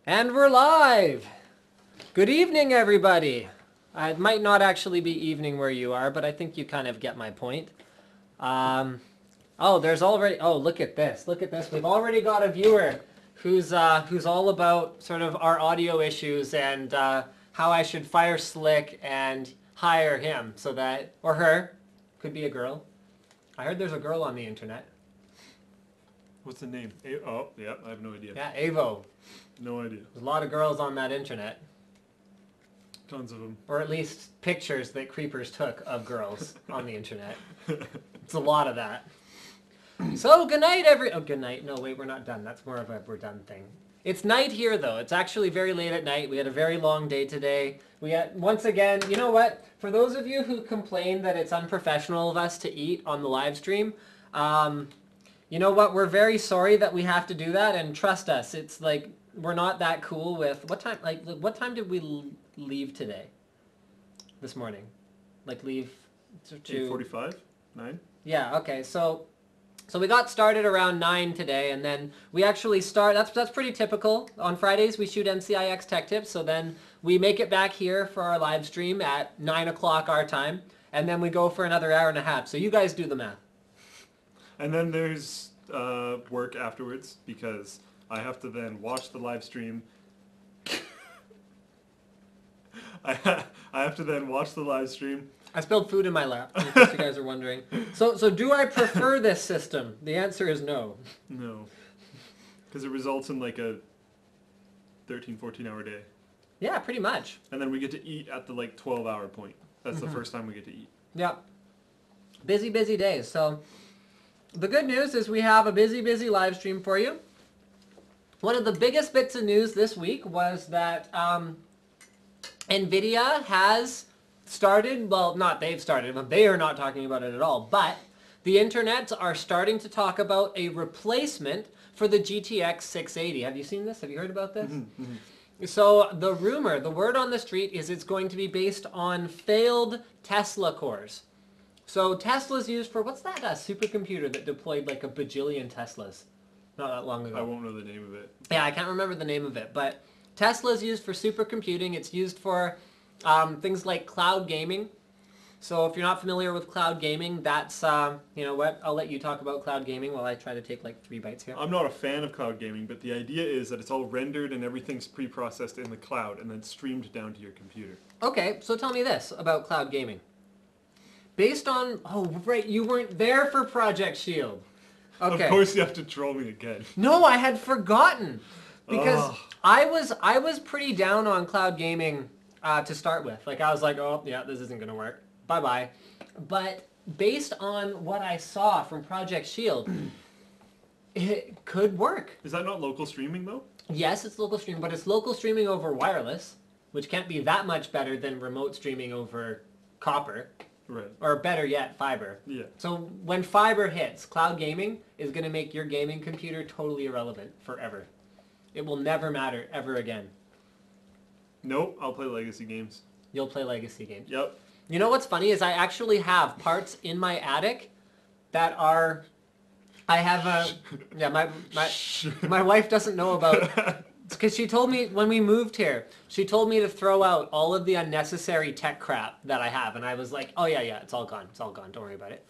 And we're live! Good evening, everybody! It might not actually be evening where you are, but I think you kind of get my point. Oh, there's already... Oh, look at this. Look at this. We've already got a viewer who's all about sort of our audio issues and how I should fire Slick and hire him so that... Or her. Could be a girl. I heard there's a girl on the internet. What's the name? Oh, yeah, I have no idea. Yeah, Avo. No idea. There's a lot of girls on that internet. Tons of them. Or at least pictures that creepers took of girls on the internet. It's a lot of that. So, good night, Oh, good night. No, wait, we're not done. That's more of a we're done thing. It's night here, though. It's actually very late at night. We had a very long day today. We had, once again, you know what? For those of you who complain that it's unprofessional of us to eat on the live stream, you know what? We're very sorry that we have to do that, and trust us, it's like, we're not that cool with... What time did we leave today? This morning? Like, leave to... 8:45? 9? Yeah, okay, so we got started around 9 today, and then we actually start... That's pretty typical. On Fridays, we shoot NCIX Tech Tips, so then we make it back here for our live stream at 9 o'clock our time, and then we go for another hour and a half. So you guys do the math. And then there's work afterwards, because I have to then watch the live stream. I have to then watch the live stream. I spilled food in my lap, in case you guys are wondering. So do I prefer this system? The answer is no. No. Because it results in like a 13, 14-hour day. Yeah, pretty much. And then we get to eat at the like 12-hour point. That's the first time we get to eat. Yeah. Busy, busy days. So the good news is we have a busy, busy live stream for you. One of the biggest bits of news this week was that nvidia has started, well, not they've started, but they are not talking about it at all, but the internets are starting to talk about a replacement for the GTX 680. Have you seen this? Have you heard about this? So the rumor, the word on the street is it's going to be based on failed Tesla cores. So Tesla's used for, what's that supercomputer that deployed like a bajillion Teslas not that long ago? I won't know the name of it. Yeah, I can't remember the name of it, but Tesla's used for supercomputing. It's used for things like cloud gaming. So if you're not familiar with cloud gaming, that's, you know what, I'll let you talk about cloud gaming while I try to take like 3 bites here. I'm not a fan of cloud gaming, but the idea is that it's all rendered and everything's pre-processed in the cloud and then streamed down to your computer. Okay, so tell me this about cloud gaming. Based on, oh right, you weren't there for Project Shield. Okay. Of course you have to troll me again. No, I had forgotten. Because I was pretty down on cloud gaming to start with. Like, I was like, oh, yeah, this isn't going to work. Bye-bye. But based on what I saw from Project Shield, it could work. Is that not local streaming, though? Yes, it's local streaming, but it's local streaming over wireless, which can't be that much better than remote streaming over copper. Right. Or better yet, fiber. Yeah. So when fiber hits, cloud gaming is going to make your gaming computer totally irrelevant forever. It will never matter ever again. Nope, I'll play legacy games. You'll play legacy games. Yep. You know what's funny is I actually have parts in my attic that are... I have a... Yeah, my wife doesn't know about... Because she told me when we moved here, she told me to throw out all of the unnecessary tech crap that I have. And I was like, oh yeah, it's all gone. It's all gone. Don't worry about it.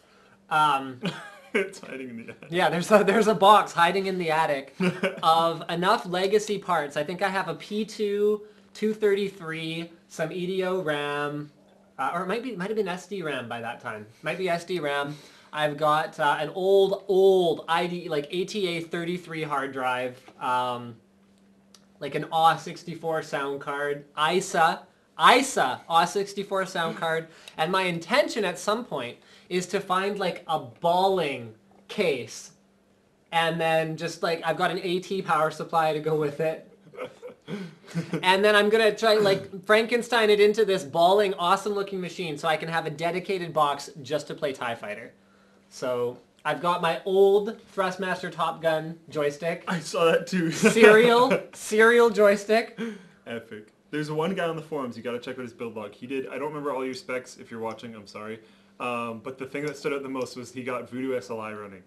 It's hiding in the attic. Yeah, there's a box hiding in the attic of enough legacy parts. I think I have a P2, 233, some EDO RAM, or it might have been SD RAM by that time. Might be SD RAM. I've got an old ID, like ATA 33 hard drive, like an AW64 sound card, ISA AW64 sound card, and my intention at some point is to find like a balling case, and then just like I've got an AT power supply to go with it, and then I'm gonna try like Frankenstein it into this balling awesome looking machine so I can have a dedicated box just to play TIE Fighter. So I've got my old Thrustmaster Top Gun joystick. I saw that too. serial joystick. Epic. There's one guy on the forums, you gotta check out his build log. He did, I don't remember all your specs, if you're watching, I'm sorry. But the thing that stood out the most was he got Voodoo SLI running.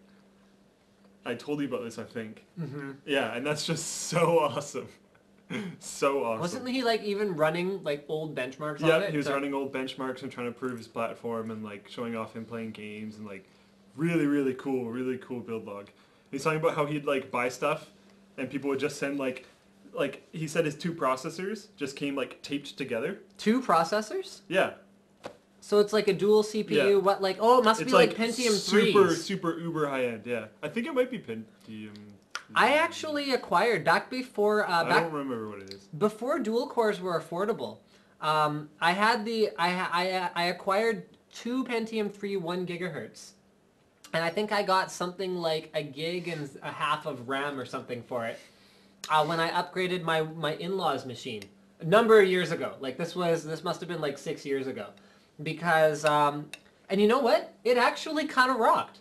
I told you about this, I think. Mm-hmm. Yeah, and that's just so awesome. So awesome. Wasn't he like even running like old benchmarks on Yeah, it? he was running old benchmarks and trying to prove his platform and like showing off him playing games and like really cool build log. He's talking about how he'd like buy stuff and people would just send like he said his 2 processors just came like taped together. 2 processors? Yeah. So it's like a dual CPU. Yeah. What like? Oh, it must It's be like Pentium 3s. super uber high end. Yeah, I think it might be Pentium. I actually acquired back before. I don't remember what it is. Before dual cores were affordable. I had I acquired 2 Pentium 3 1 gigahertz, and I think I got something like a gig and a half of RAM or something for it. When I upgraded my in-laws machine a number of years ago. Like this must have been like 6 years ago, because and you know what? It actually kind of rocked.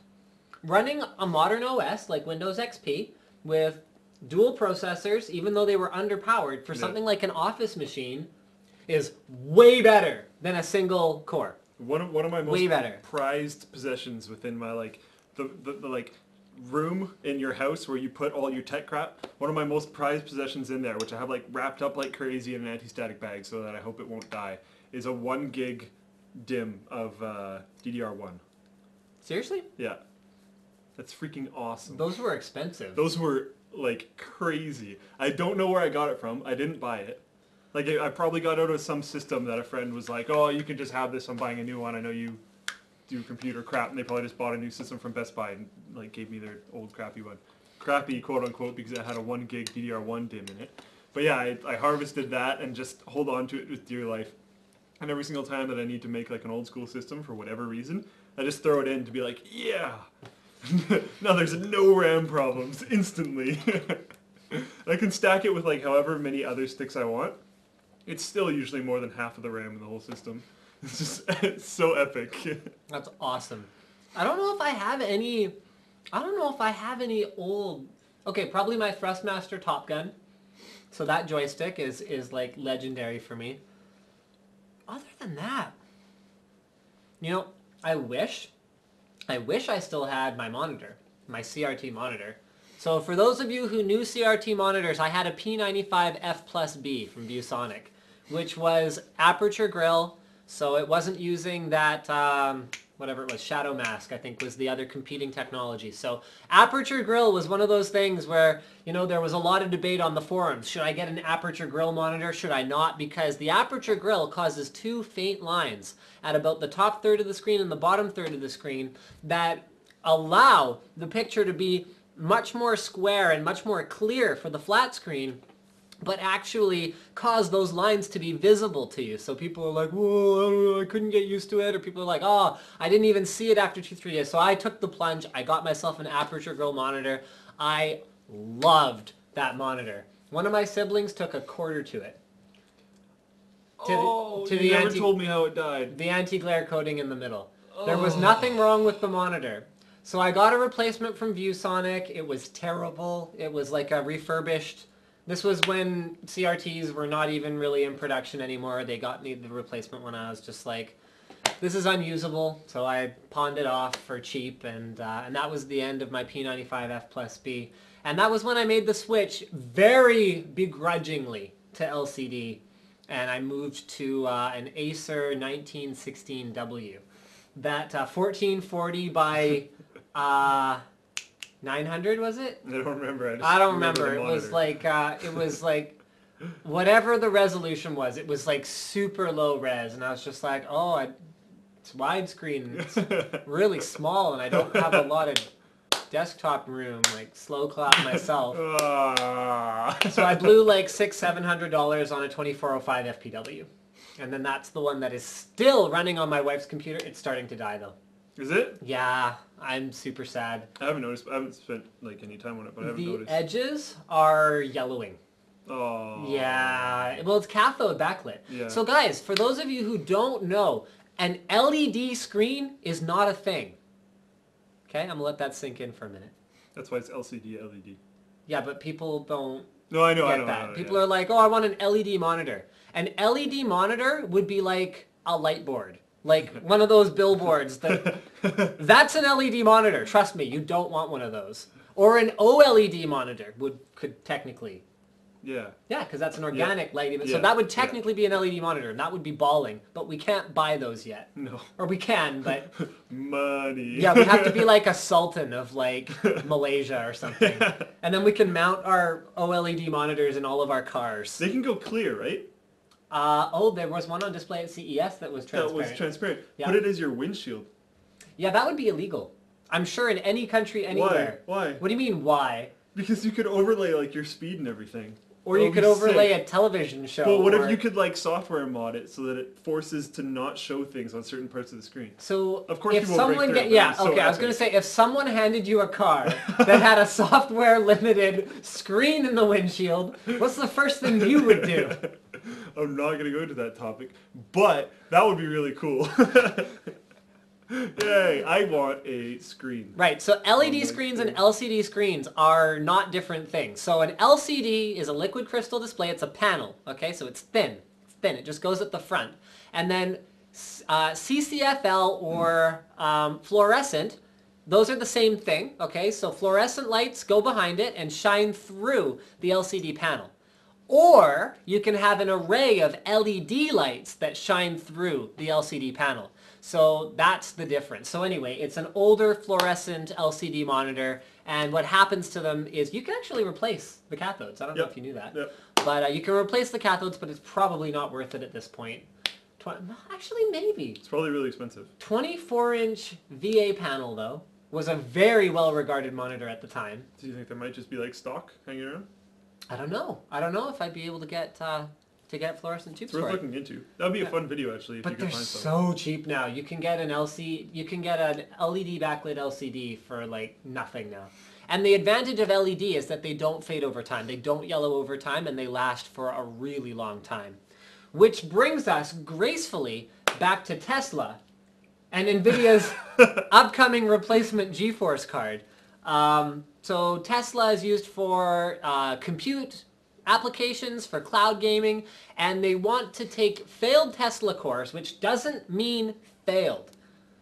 Running a modern OS like Windows XP with dual processors, even though they were underpowered for something like an office machine, is way better than a single core. One of my most prized possessions within my like the like room in your house where you put all your tech crap. One of my most prized possessions in there, which I have like wrapped up like crazy in an anti-static bag so that I hope it won't die, is a 1 gig DIMM of DDR1. Seriously? Yeah. That's freaking awesome. Those were expensive. Those were like crazy. I don't know where I got it from. I didn't buy it. Like I probably got out of some system that a friend was like, "Oh, you can just have this. I'm buying a new one. I know you do computer crap," and they probably just bought a new system from Best Buy and like gave me their old crappy one. Crappy, quote unquote, because it had a 1 gig DDR1 DIMM in it. But yeah, I harvested that and just hold on to it with dear life. And every single time that I need to make like an old school system for whatever reason, I just throw it in to be like, yeah. Now there's no RAM problems instantly. I can stack it with like however many other sticks I want. It's still usually more than half of the RAM in the whole system. It's just it's so epic. That's awesome. I don't know if I have any. I don't know if I have any old. Okay, probably my Thrustmaster Top Gun. So that joystick is like legendary for me. Other than that, you know, I wish I still had my monitor, my CRT monitor. So for those of you who knew CRT monitors, I had a P95F plus B from ViewSonic, which was aperture grill, so it wasn't using that, whatever it was, shadow mask, I think was the other competing technology. So aperture grill was one of those things where, you know, there was a lot of debate on the forums. Should I get an aperture grill monitor? Should I not? Because the aperture grill causes 2 faint lines at about the top third of the screen and the bottom third of the screen that allow the picture to be much more square and much more clear for the flat screen, but actually cause those lines to be visible to you. So people are like, whoa, I couldn't get used to it. Or people are like, oh, I didn't even see it after 2-3 days. So I took the plunge. I got myself an aperture grill monitor. I loved that monitor. One of my siblings took a quarter to it. You never told me how it died. The anti-glare coating in the middle. There was nothing wrong with the monitor. So I got a replacement from ViewSonic. It was terrible. It was like a refurbished. This was when CRTs were not even really in production anymore. They got me the replacement when I was just like, this is unusable. So I pawned it off for cheap, and that was the end of my P95F plus B. And that was when I made the switch very begrudgingly to LCD, and I moved to an Acer 1916W. That 1440 by 900 was it? I don't remember. I don't remember. It was like whatever the resolution was. It was like super low res, and I was just like, oh, it's widescreen. It's really small, and I don't have a lot of desktop room. Like slow clap myself. So I blew like $600-700 on a 2405 FPW, and then that's the one that is still running on my wife's computer. It's starting to die though. Is it? Yeah, I'm super sad. I haven't noticed. I haven't spent like any time on it, but I haven't noticed. The edges are yellowing. Oh. Yeah. Well, it's cathode backlit. Yeah. So guys, for those of you who don't know, an LED screen is not a thing. Okay, I'm gonna let that sink in for a minute. That's why it's LCD, LED. Yeah, but people don't No, I know, get I know. that. I know, People are like, oh, I want an LED monitor. An LED monitor would be like a light board. Like one of those billboards. That's an LED monitor. Trust me, you don't want one of those. Or an OLED monitor could technically Yeah. Yeah, because that's an organic light even. So Yeah. that would technically be an LED monitor, and that would be balling. But we can't buy those yet. No. Or we can, but... Money. Yeah, we have to be like a sultan of like Malaysia or something. And then we can mount our OLED monitors in all of our cars. They can go clear, right? There was one on display at CES that was transparent. That was transparent. Yeah. Put it as your windshield. Yeah, that would be illegal. I'm sure in any country, anywhere. Why? What do you mean, why? Because you could overlay like your speed and everything. Or you could overlay a television show. Well, what if you could like software mod it so that it forces to not show things on certain parts of the screen? So of course if people break someone through, yeah, so okay, I was going to say, if someone handed you a car that had a software limited screen in the windshield, what's the first thing you would do? I'm not going to go into that topic, but that would be really cool. Yay, I want a screen. Right, so LED screens and LCD screens are not different things. So an LCD is a liquid crystal display. It's a panel, okay? So it's thin. It's thin. It just goes at the front. And then CCFL or fluorescent, those are the same thing, okay? So fluorescent lights go behind it and shine through the LCD panel. Or you can have an array of LED lights that shine through the LCD panel. So that's the difference. So anyway, it's an older fluorescent LCD monitor, and what happens to them is you can actually replace the cathodes. I don't know if you knew that. But you can replace the cathodes, but it's probably not worth it at this point. Actually, maybe. It's probably really expensive. 24-inch VA panel, though, was a very well-regarded monitor at the time. Do you think there might just be like stock hanging around? I don't know. I don't know if I'd be able to get fluorescent tubes it's worth for it. looking into. That would be a fun video actually if you could find something. But they're so cheap now. You can get an you can get an LED backlit LCD for like nothing now. And the advantage of LED is that they don't fade over time. They don't yellow over time, and they last for a really long time. Which brings us gracefully back to Tesla and NVIDIA's upcoming replacement GeForce card. So Tesla is used for compute applications, for cloud gaming, and they want to take failed Tesla cores, which doesn't mean failed.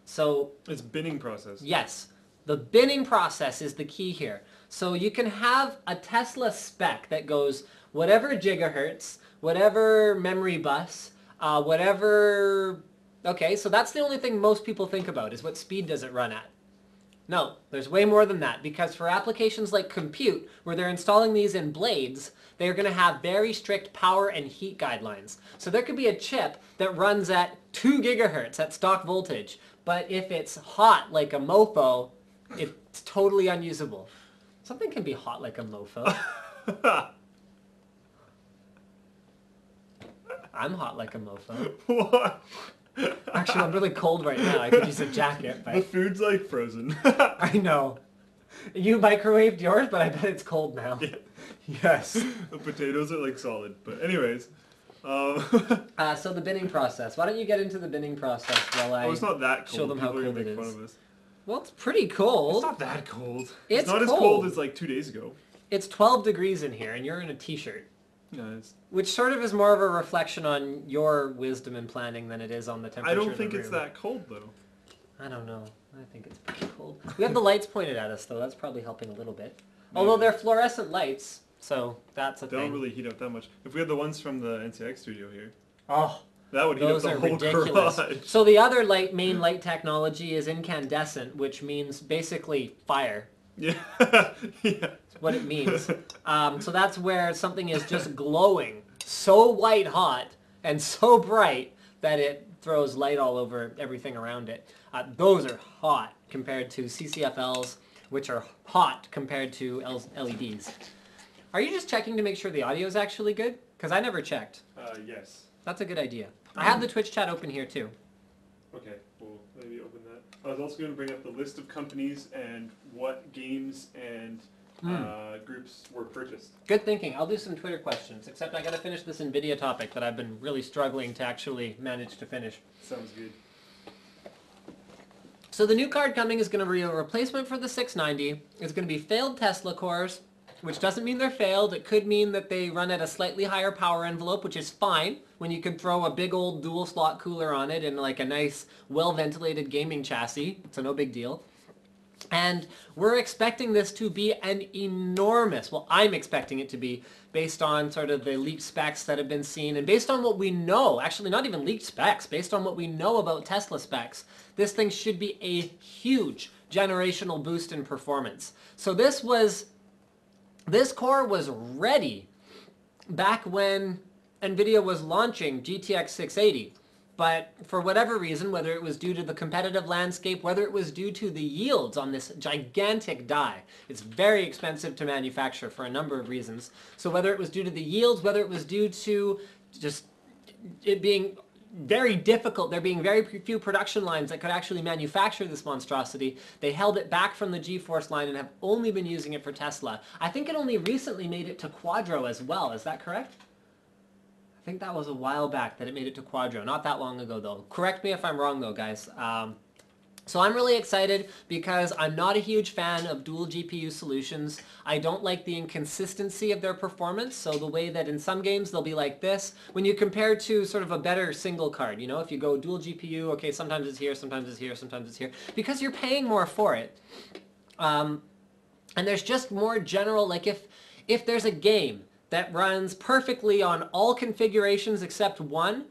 So it's binning process. Yes, the binning process is the key here. So you can have a Tesla spec that goes whatever gigahertz, whatever memory bus, whatever... Okay, so that's the only thing most people think about is what speed does it run at. No, there's way more than that, because for applications like compute, where they're installing these in blades, they're going to have very strict power and heat guidelines. So there could be a chip that runs at 2 gigahertz at stock voltage, but if it's hot like a mofo, it's totally unusable. Something can be hot like a mofo. I'm hot like a mofo. What? Actually, I'm really cold right now. I could use a jacket. But... The food's like frozen. I know. You microwaved yours, but I bet it's cold now. Yeah. Yes. The potatoes are like solid. But anyways. So the binning process. Why don't you get into the binning process while I it's not that cold. show them how People are cold gonna it make is. fun of us. Well, it's pretty cold. It's not that cold. It's not cold. as cold as like 2 days ago. It's 12 degrees in here, and you're in a t-shirt. Nice. Which sort of is more of a reflection on your wisdom and planning than it is on the temperature I don't think of the it's room. that cold though. I don't know. I think it's pretty cold. We have the lights pointed at us, though. That's probably helping a little bit. Although they're fluorescent lights, so that's a They thing. don't really heat up that much. If we had the ones from the NCX studio here, Oh, that would heat up those the are whole ridiculous. garage. So the other main light technology is incandescent, which means basically fire. Yeah. Yeah. That's what it means. So that's where something is just glowing so white hot and so bright that it throws light all over everything around it. Those are hot compared to CCFLs, which are hot compared to LEDs. Are you just checking to make sure the audio is actually good? Because I never checked. Yes. That's a good idea. I have the Twitch chat open here too. Okay, we'll maybe open that. I was also going to bring up the list of companies and what games and groups were purchased. Good thinking. I'll do some Twitter questions, except I gotta finish this NVIDIA topic that I've been really struggling to actually manage to finish. Sounds good. So the new card coming is going to be a replacement for the 690. It's going to be failed Tesla cores, which doesn't mean they're failed. It could mean that they run at a slightly higher power envelope, which is fine when you can throw a big old dual slot cooler on it and like a nice, well-ventilated gaming chassis. So no big deal. And we're expecting this to be an enormous, well, I'm expecting it to be, based on sort of the leaked specs that have been seen, and based on what we know, actually not even leaked specs, based on what we know about Tesla specs, this thing should be a huge generational boost in performance. So this core was ready back when NVIDIA was launching GTX 680. But for whatever reason, whether it was due to the competitive landscape, whether it was due to the yields on this gigantic die, it's very expensive to manufacture for a number of reasons. So whether it was due to the yields, whether it was due to just it being very difficult, there being very few production lines that could actually manufacture this monstrosity, they held it back from the GeForce line and have only been using it for Tesla. I think it only recently made it to Quadro as well, is that correct? I think that was a while back that it made it to Quadro. Not that long ago, though. Correct me if I'm wrong, though, guys. So I'm really excited because I'm not a huge fan of dual GPU solutions. I don't like the inconsistency of their performance. So the way that in some games they'll be like this, when you compare to sort of a better single card, you know, if you go dual GPU, okay, sometimes it's here, sometimes it's here, sometimes it's here, because you're paying more for it. And there's just more general, like if there's a game that runs perfectly on all configurations except one,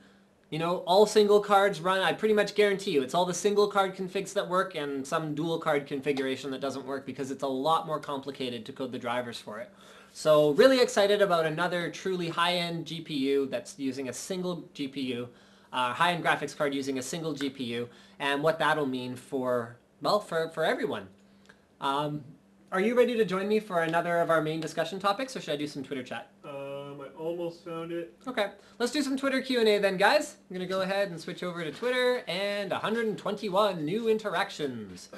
you know, all single cards run, I pretty much guarantee you, it's all the single card configs that work and some dual card configuration that doesn't work because it's a lot more complicated to code the drivers for it. So really excited about another truly high-end GPU that's using a single GPU, high-end graphics card using a single GPU, and what that'll mean for, well, for everyone. Are you ready to join me for another of our main discussion topics, or should I do some Twitter chat? I almost found it. Okay, let's do some Twitter Q&A then, guys. I'm going to go ahead and switch over to Twitter, and 121 new interactions.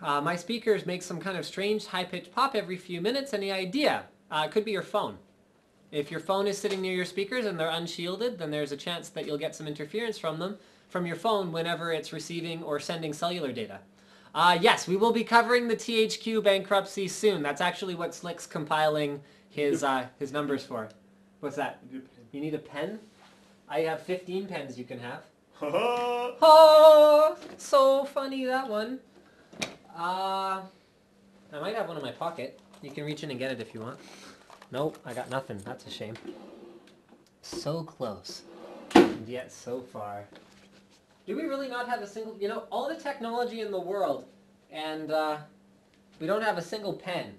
My speakers make some kind of strange high-pitched pop every few minutes. Any idea? It could be your phone. If your phone is sitting near your speakers and they're unshielded, then there's a chance that you'll get some interference from your phone whenever it's receiving or sending cellular data. Yes, we will be covering the THQ bankruptcy soon. That's actually what Slick's compiling his numbers for. What's that? You need a pen? I have 15 pens you can have. Oh, so funny, that one. I might have one in my pocket. You can reach in and get it if you want. Nope, I got nothing. That's a shame. So close, and yet so far. Do we really not have a single, you know, all the technology in the world, and we don't have a single pen?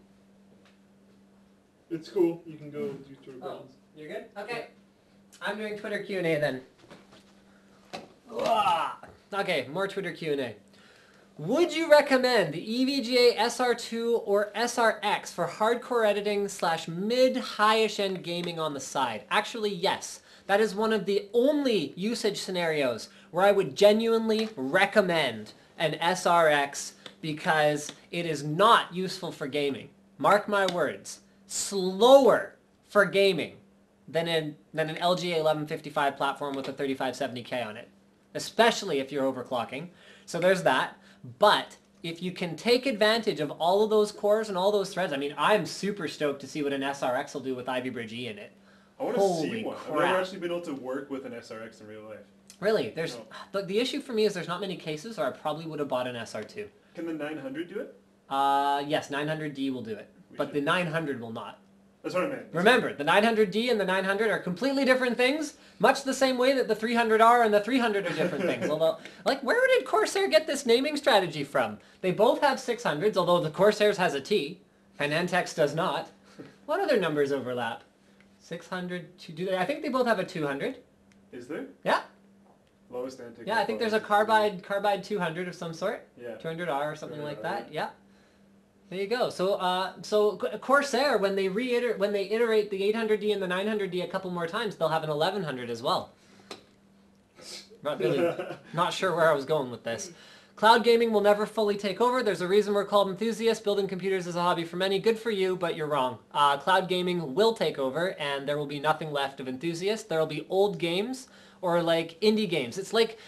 It's cool. You can go do Twitter Oh, you're good? Okay. I'm doing Twitter Q&A then. Okay, more Twitter Q&A. Would you recommend the EVGA SR2 or SRX for hardcore editing / mid-high-ish end gaming on the side? Actually, yes. That is one of the only usage scenarios where I would genuinely recommend an SRX because it is not useful for gaming. Mark my words. Slower for gaming than an LGA 1155 platform with a 3570K on it, especially if you're overclocking. So there's that. But if you can take advantage of all of those cores and all those threads, I mean, I'm super stoked to see what an SRX will do with Ivy Bridge E in it. I want to see one. I've never actually been able to work with an SRX in real life. Really? There's the issue for me is there's not many cases, or I probably would have bought an SR2. Can the 900 do it? Yes, 900D will do it, but the 900 will not. That's what I meant. Remember, the 900D and the 900 are completely different things, much the same way that the 300R and the 300 are different things. Although, like, where did Corsair get this naming strategy from? They both have 600s, although the Corsair's has a T, and Antex does not. What other numbers overlap? 600, I think they both have a 200. Is there? Yeah. Lowest Antex. Yeah, I think there's a carbide 200 of some sort. Yeah. 200R or something like that. Yeah. There you go. So Corsair, when they iterate the 800D and the 900D a couple more times, they'll have an 1100 as well. Not sure where I was going with this. Cloud gaming will never fully take over. There's a reason we're called enthusiasts. Building computers is a hobby for many. Good for you, but you're wrong. Cloud gaming will take over, and there will be nothing left of enthusiasts. There will be old games or like indie games. It's like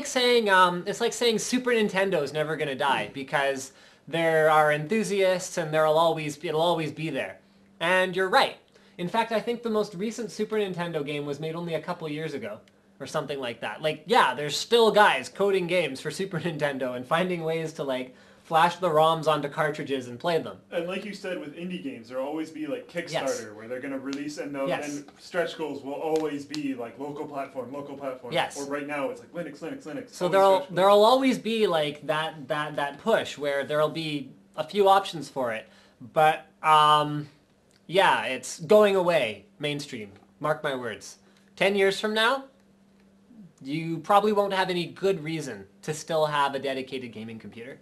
saying Super Nintendo's never gonna die because there are enthusiasts and it'll always be there. And you're right. In fact, I think the most recent Super Nintendo game was made only a couple years ago or something like that. Like, yeah, there's still guys coding games for Super Nintendo and finding ways to like flash the ROMs onto cartridges and play them. And like you said with indie games, there'll always be like Kickstarter Yes. where they're going to release, and Yes. and stretch goals will always be like local platform. Yes. Or right now it's like Linux. So always there'll always be like that push where there'll be a few options for it, but yeah, it's going away mainstream. Mark my words. 10 years from now, you probably won't have any good reason to still have a dedicated gaming computer.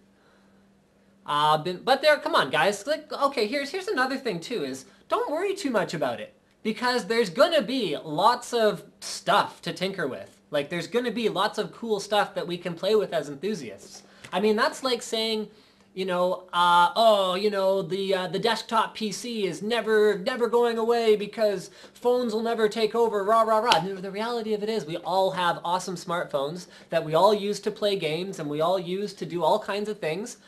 But come on, guys. Like, okay, here's another thing too: is don't worry too much about it, because there's gonna be lots of stuff to tinker with. Like, there's gonna be lots of cool stuff that we can play with as enthusiasts. I mean, that's like saying, you know, the desktop PC is never going away because phones will never take over, rah, rah, rah. No, the reality of it is we all have awesome smartphones that we all use to play games and we all use to do all kinds of things,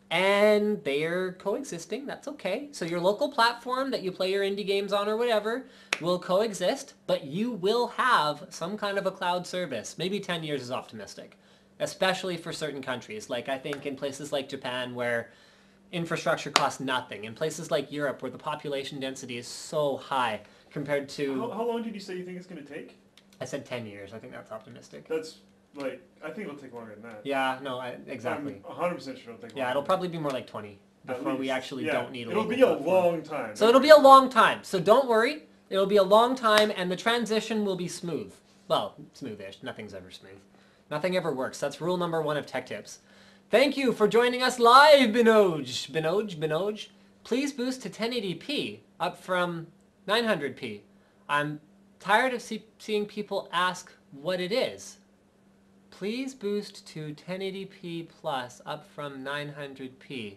and they're coexisting. That's okay. So your local platform that you play your indie games on or whatever will coexist, but you will have some kind of a cloud service. Maybe 10 years is optimistic. Especially for certain countries, like I think in places like Japan where infrastructure costs nothing, in places like Europe where the population density is so high compared to... How long did you say you think it's going to take? I said 10 years. I think that's optimistic. That's like, I think it'll take longer than that. Yeah, no, exactly. I'm 100% sure it'll take longer. Yeah, it'll probably be more like 20 before we actually don't need a It'll local be a platform. long time. So it'll be a long time. So don't worry. It'll be a long time and the transition will be smooth. Well, smoothish. Nothing's ever smooth. Nothing ever works. That's rule number 1 of Tech Tips. Thank you for joining us live, Binoj. Please boost to 1080p, up from 900p. I'm tired of seeing people ask what it is. Please boost to 1080p plus, up from 900p.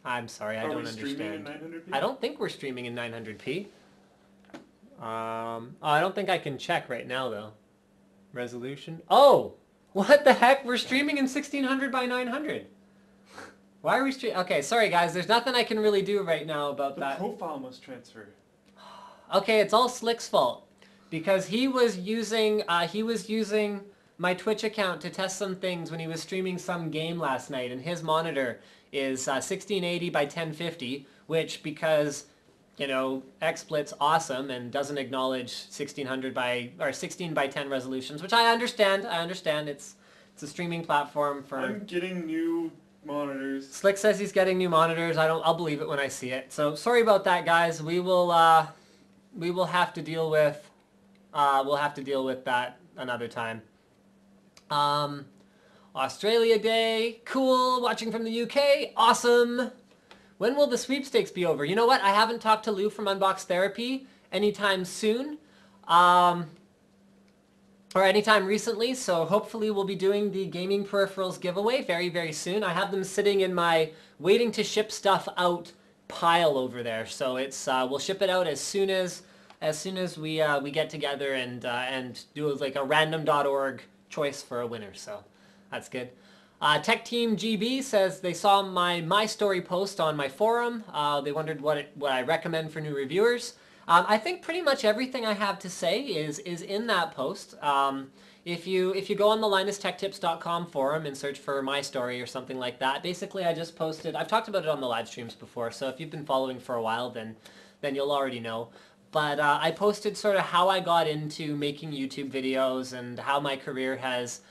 I'm sorry, I don't understand. Are we streaming in 900p? I don't think we're streaming in 900p. I don't think I can check right now, though. Resolution. Oh! What the heck? We're streaming in 1600 by 900. Why are we streaming? Okay, sorry guys. There's nothing I can really do right now about that. The profile must transfer. Okay, it's all Slick's fault. Because he was using my Twitch account to test some things when he was streaming some game last night, and his monitor is 1680 by 1050, which, because, you know, XSplit's awesome and doesn't acknowledge 1600 by, or 16 by 10 resolutions, which I understand. It's a streaming platform for... I'm getting new monitors. Slick says he's getting new monitors. I'll believe it when I see it. So sorry about that, guys. We will have to deal with that another time. Australia Day, cool. Watching from the UK, awesome. When will the sweepstakes be over? You know what? I haven't talked to Lou from Unbox Therapy anytime soon, or anytime recently, so hopefully we'll be doing the gaming peripherals giveaway very, very soon. I have them sitting in my waiting to ship stuff out pile over there, so it's we'll ship it out as soon as we get together and do like a random.org choice for a winner, so that's good. Tech Team GB says they saw my story post on my forum. They wondered what I recommend for new reviewers. I think pretty much everything I have to say is in that post. If you go on the linustechtips.com forum and search for my story or something like that, basically I just posted. I've talked about it on the live streams before, so if you've been following for a while, then you'll already know. But I posted sort of how I got into making YouTube videos and how my career has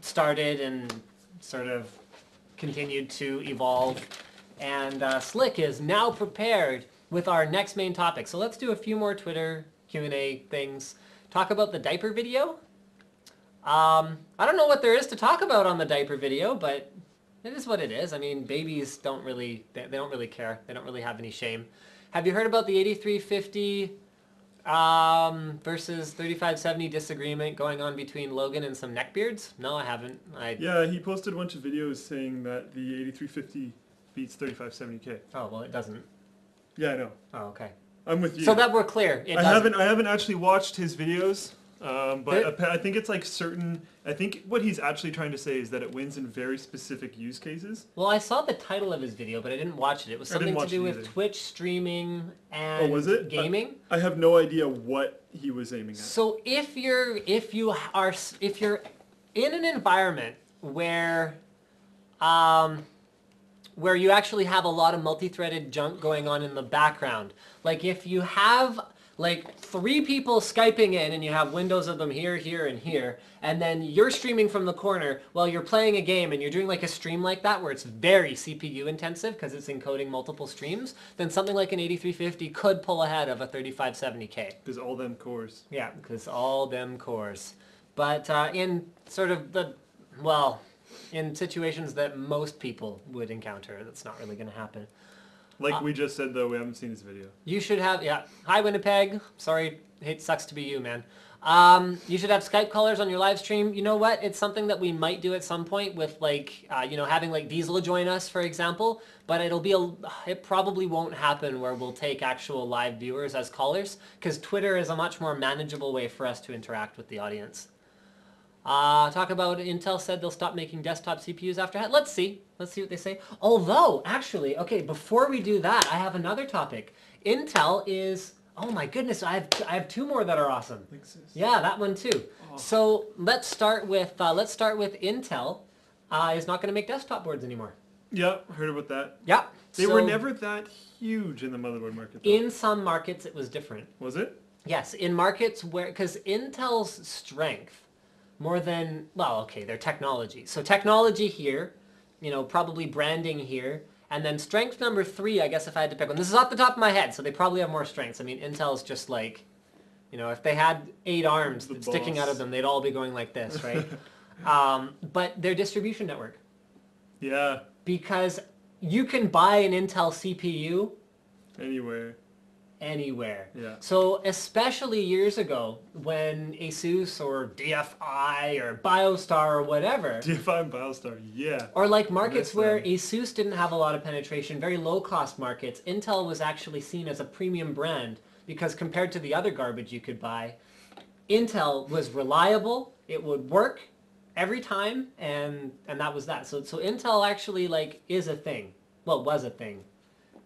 started and sort of continued to evolve. And Slick is now prepared with our next main topic. So let's do a few more Twitter Q&A things. Talk about the diaper video. I don't know what there is to talk about on the diaper video, but it is what it is. I mean, babies don't really, they don't really care. They don't really have any shame. Have you heard about the 8350 versus 3570 disagreement going on between Logan and some neckbeards? No, I haven't. Yeah, he posted a bunch of videos saying that the 8350 beats 3570K. Oh, well, it doesn't. Yeah, I know. Oh, okay. I'm with you. So that we're clear. I haven't actually watched his videos, but I think it's like certain. I think what he's actually trying to say is that it wins in very specific use cases. Well, I saw the title of his video, but I didn't watch it. It was something to do with Twitch streaming and gaming. I have no idea what he was aiming at. So if you're in an environment where where you actually have a lot of multi-threaded junk going on in the background. Like if you have like 3 people Skyping in and you have windows of them here, here, and here, and then you're streaming from the corner while you're playing a game and you're doing like a stream like that where it's very CPU intensive because it's encoding multiple streams, then something like an 8350 could pull ahead of a 3570K. Because all them cores. Yeah, because all them cores. But in sort of the, well, in situations that most people would encounter, that's not really going to happen. Like we just said, though, we haven't seen this video. You should have, yeah. Hi, Winnipeg. Sorry, it sucks to be you, man. You should have Skype callers on your live stream. You know what? It's something that we might do at some point with, like, you know, having, like, Diesel join us, for example. But it probably won't happen where we'll take actual live viewers as callers, because Twitter is a much more manageable way for us to interact with the audience. Talk about Intel said they'll stop making desktop CPUs after that. Let's see. Let's see what they say. Although, actually, okay, before we do that, I have another topic. Intel is, oh my goodness, I have 2 more that are awesome. Linksys. Yeah, that one too. Oh. So let's start with Intel is not going to make desktop boards anymore. Yeah, heard about that. Yeah. They were never that huge in the motherboard market, though. In some markets, it was different. Was it? Yes, in markets where, because Intel's strength, more than, well, okay, their technology. So technology here, you know, probably branding here, and then strength number 3, I guess if I had to pick one. This is off the top of my head, so they probably have more strengths. I mean, Intel's just like, you know, if they had 8 arms sticking out of them, they'd all be going like this, right? But their distribution network. Yeah. Because you can buy an Intel CPU anywhere. Yeah. So especially years ago when ASUS or DFI or BioStar or whatever. DFI and BioStar, yeah. Or like markets where ASUS didn't have a lot of penetration, very low cost markets, Intel was actually seen as a premium brand because compared to the other garbage you could buy, Intel was reliable, it would work every time, and that was that. So Intel actually like is a thing. Well, was a thing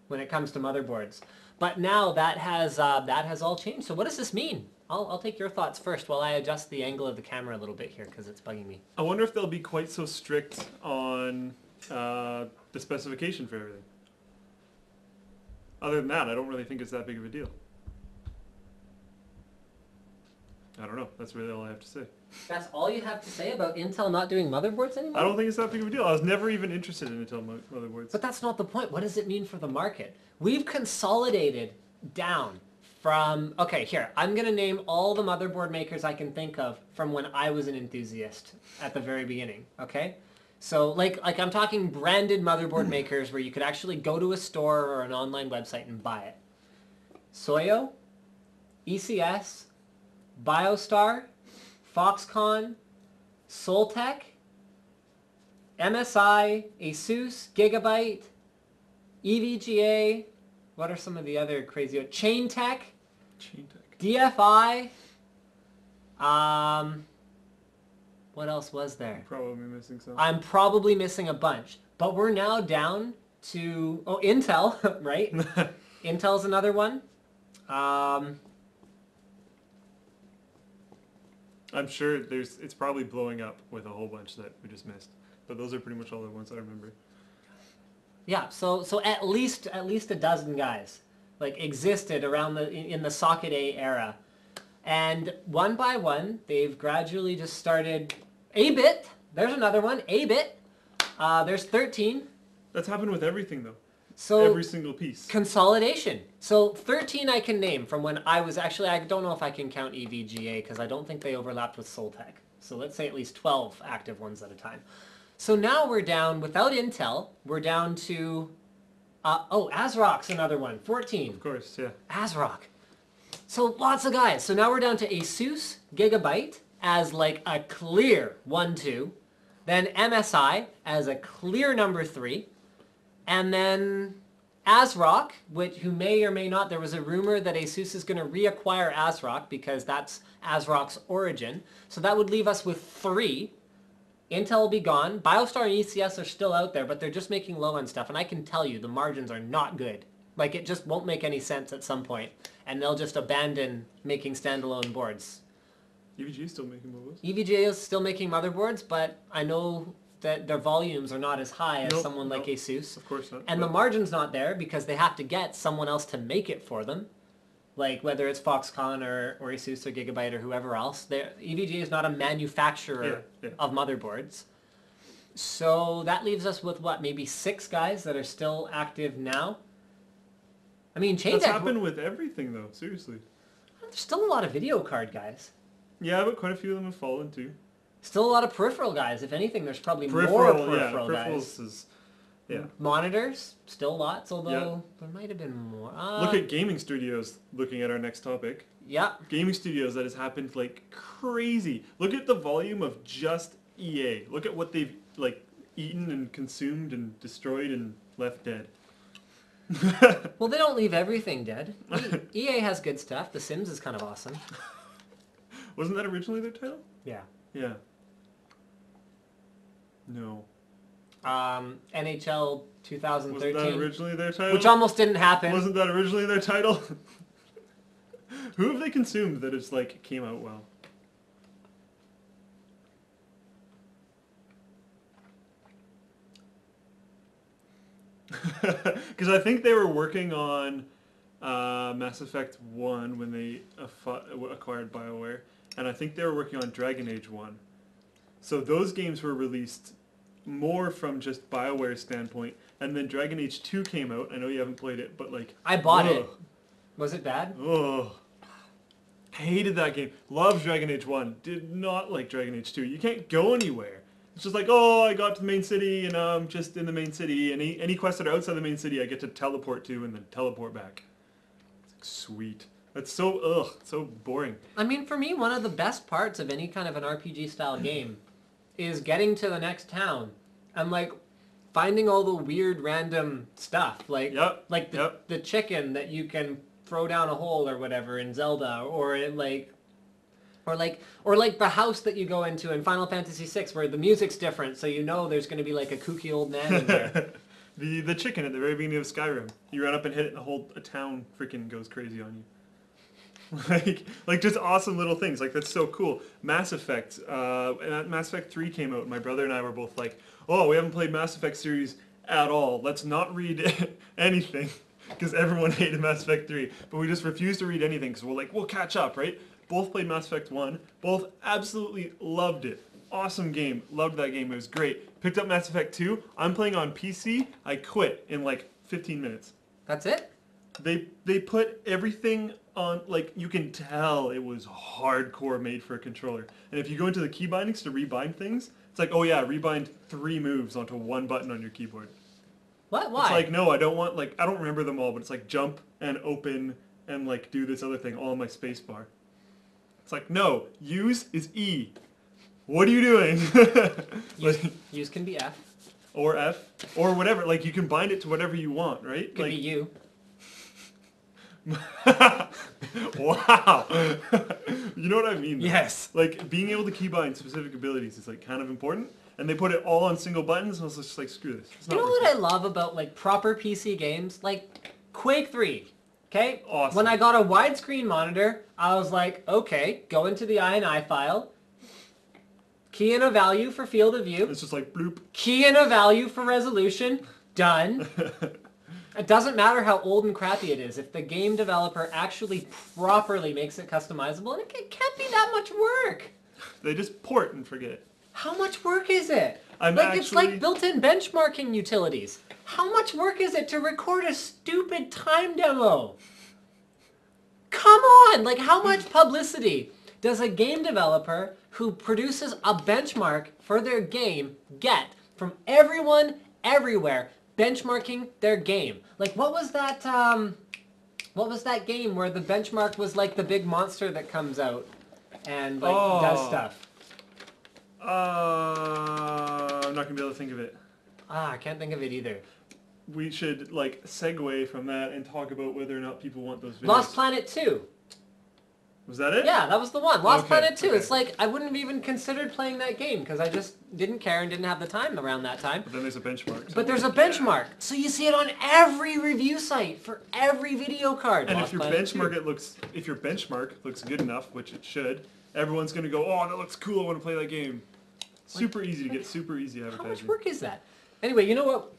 when it comes to motherboards. But now that has all changed. So what does this mean? I'll take your thoughts first while I adjust the angle of the camera a little bit here because it's bugging me. I wonder if they'll be quite so strict on the specification for everything. Other than that, I don't really think it's that big of a deal. I don't know. That's really all I have to say. That's all you have to say about Intel not doing motherboards anymore? I don't think it's that big of a deal. I was never even interested in Intel motherboards. But that's not the point. What does it mean for the market? We've consolidated down from... Okay, here. I'm going to name all the motherboard makers I can think of from when I was an enthusiast at the very beginning, okay? So, like I'm talking branded motherboard makers where you could actually go to a store or an online website and buy it. Soyo, ECS, BioStar, Foxconn, Soltec, MSI, ASUS, Gigabyte, EVGA, what are some of the other crazy ones? Chaintech, DFI, what else was there? I'm probably missing some. I'm probably missing a bunch, but we're now down to, oh, Intel, right? Intel's another one. I'm sure it's probably blowing up with a whole bunch that we just missed. But those are pretty much all the ones I remember. Yeah, so at least a dozen guys like existed around in the Socket A era. And one by one, they've gradually just started 8-bit. There's another one, 8-bit. There's 13. That's happened with everything though. So every single piece. Consolidation. So 13 I can name from when I was actually, I don't know if I can count EVGA because I don't think they overlapped with Soltec. So let's say at least 12 active ones at a time. So now we're down, without Intel, we're down to, ASRock's another one, 14. Of course, yeah. ASRock. So lots of guys. So now we're down to ASUS, Gigabyte as like a clear 1-2. Then MSI as a clear number 3. And then ASRock, who may or may not, there was a rumor that ASUS is going to reacquire ASRock because that's ASRock's origin. So that would leave us with 3. Intel will be gone. BioStar and ECS are still out there, but they're just making low-end stuff. And I can tell you, the margins are not good. Like, it just won't make any sense at some point. And they'll just abandon making standalone boards. EVGA is still making motherboards? EVGA is still making motherboards, but I know that their volumes are not as high as Nope, someone like nope. Asus. Of course not. And the margin's not there because they have to get someone else to make it for them. Like whether it's Foxconn or Asus or Gigabyte or whoever else. EVGA is not a manufacturer of motherboards. So that leaves us with what, maybe 6 guys that are still active now? I mean, That's happened with everything though, seriously. There's still a lot of video card guys. Yeah, but quite a few of them have fallen too. Still a lot of peripheral guys. If anything, there's probably more peripheral guys. Monitors, still lots, although there might have been more. Look at gaming studios, looking at our next topic. Yeah. Gaming studios, that has happened like crazy. Look at the volume of just EA. Look at what they've like eaten and consumed and destroyed and left dead. Well, they don't leave everything dead. EA has good stuff. The Sims is kind of awesome. Wasn't that originally their title? Yeah. Yeah. No. NHL 2013. Wasn't that originally their title? Which almost didn't happen. Wasn't that originally their title? Who have they consumed that it's like came out well? Because I think they were working on Mass Effect 1 when they acquired BioWare, and I think they were working on Dragon Age 1. So those games were released more from just BioWare's standpoint, and then Dragon Age 2 came out. I know you haven't played it, but like... I bought it. Was it bad? Oh. Hated that game. Loved Dragon Age 1. Did not like Dragon Age 2. You can't go anywhere. It's just like, oh, I got to the main city, and I'm just in the main city. Any quests that are outside the main city, I get to teleport to and then teleport back. It's like, sweet. That's so, so boring. I mean, for me, one of the best parts of any kind of an RPG-style game is getting to the next town and, like, finding all the weird random stuff. Like, the chicken that you can throw down a hole or whatever in Zelda, or the house that you go into in Final Fantasy VI where the music's different, so you know there's going to be like a kooky old man in there. the chicken at the very beginning of Skyrim. You run up and hit it and the whole town freaking goes crazy on you. like just awesome little things. Like, that's so cool. Mass Effect. Mass Effect 3 came out and my brother and I were both like, oh, we haven't played Mass Effect series at all. Let's not read anything. Because everyone hated Mass Effect 3. But we just refused to read anything because we're like, we'll catch up, right? Both played Mass Effect 1. Both absolutely loved it. Awesome game. Loved that game. It was great. Picked up Mass Effect 2. I'm playing on PC. I quit in like 15 minutes. That's it? They put everything on, like, you can tell it was hardcore made for a controller. And if you go into the key bindings to rebind things, it's like, oh yeah, rebind 3 moves onto 1 button on your keyboard. What? Why? It's like, no, I don't want, like, I don't remember them all, but it's like jump and open and like do this other thing all on my space bar. It's like, no, use is E. What are you doing? Use can be F. Or F. Or whatever. Like, you can bind it to whatever you want, right? Could like, be U. Wow. You know what I mean? Yes. Like, being able to keybind specific abilities is like kind of important. And they put it all on single buttons, and I was just like, screw this. You know what I love about like proper PC games? Like Quake 3. Okay? Awesome. When I got a widescreen monitor, I was like, okay, go into the INI file, key in a value for field of view. It's just like bloop. Key in a value for resolution. Done. It doesn't matter how old and crappy it is. If the game developer actually properly makes it customizable, and it can't be that much work. They just port and forget. How much work is it? It's It's like built-in benchmarking utilities. How much work is it to record a stupid time demo? Come on! Like, how much publicity does a game developer who produces a benchmark for their game get from everyone, everywhere, benchmarking their game? Like, what was that game where the benchmark was like the big monster that comes out and like does stuff? I'm not gonna be able to think of it. I can't think of it either. We should like segue from that and talk about whether or not people want those videos. Lost Planet 2. Was that it? Yeah, that was the one. Lost Planet 2. Okay. It's like, I wouldn't have even considered playing that game because I just didn't care and didn't have the time around that time. But then there's a benchmark. But there's a benchmark. So you see it on every review site for every video card. And Lost if your Planet benchmark looks good enough, which it should, everyone's gonna go, oh, that looks cool, I want to play that game. Super easy to get, super easy How advertising. much work is that? Anyway, you know what?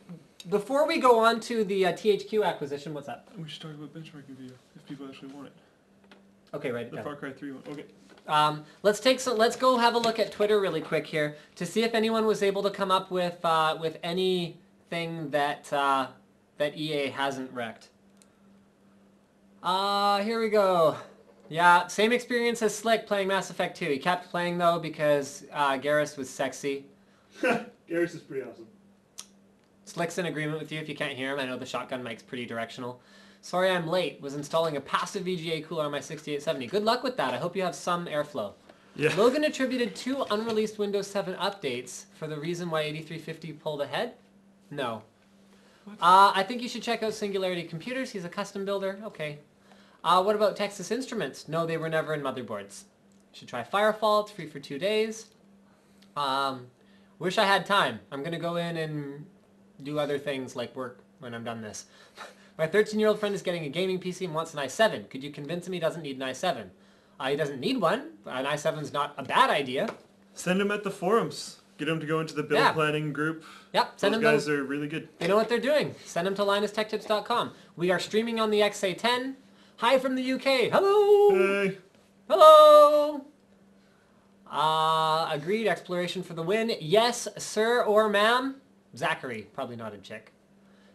Before we go on to the THQ acquisition, what's up? We should talk about benchmarking video, if people actually want it. Okay, write it The down. Far Cry 3 one. Okay. Let's go have a look at Twitter really quick here to see if anyone was able to come up with anything that that EA hasn't wrecked. Here we go. Yeah, same experience as Slick playing Mass Effect 2. He kept playing though because Garrus was sexy. Garrus is pretty awesome. Slick's in agreement with you if you can't hear him. I know the shotgun mic's pretty directional. Sorry I'm late. Was installing a passive VGA cooler on my 6870. Good luck with that. I hope you have some airflow. Yeah. Logan attributed 2 unreleased Windows 7 updates for the reason why 8350 pulled ahead? No. I think you should check out Singularity Computers. He's a custom builder. Okay. What about Texas Instruments? No, they were never in motherboards. You should try Firefall. It's free for 2 days. Wish I had time. I'm going to go in and do other things like work when I'm done this. My 13-year-old friend is getting a gaming PC and wants an i7. Could you convince him he doesn't need an i7? He doesn't need one. An i7's not a bad idea. Send him at the forums. Get him to go into the build planning group. Yep, send Those him. guys are really good. They know what they're doing. Send them to linustechtips.com. We are streaming on the XA10. Hi from the UK. Hello. Hey. Hello. Agreed. Exploration for the win. Yes, sir or ma'am. Zachary. Probably not a chick.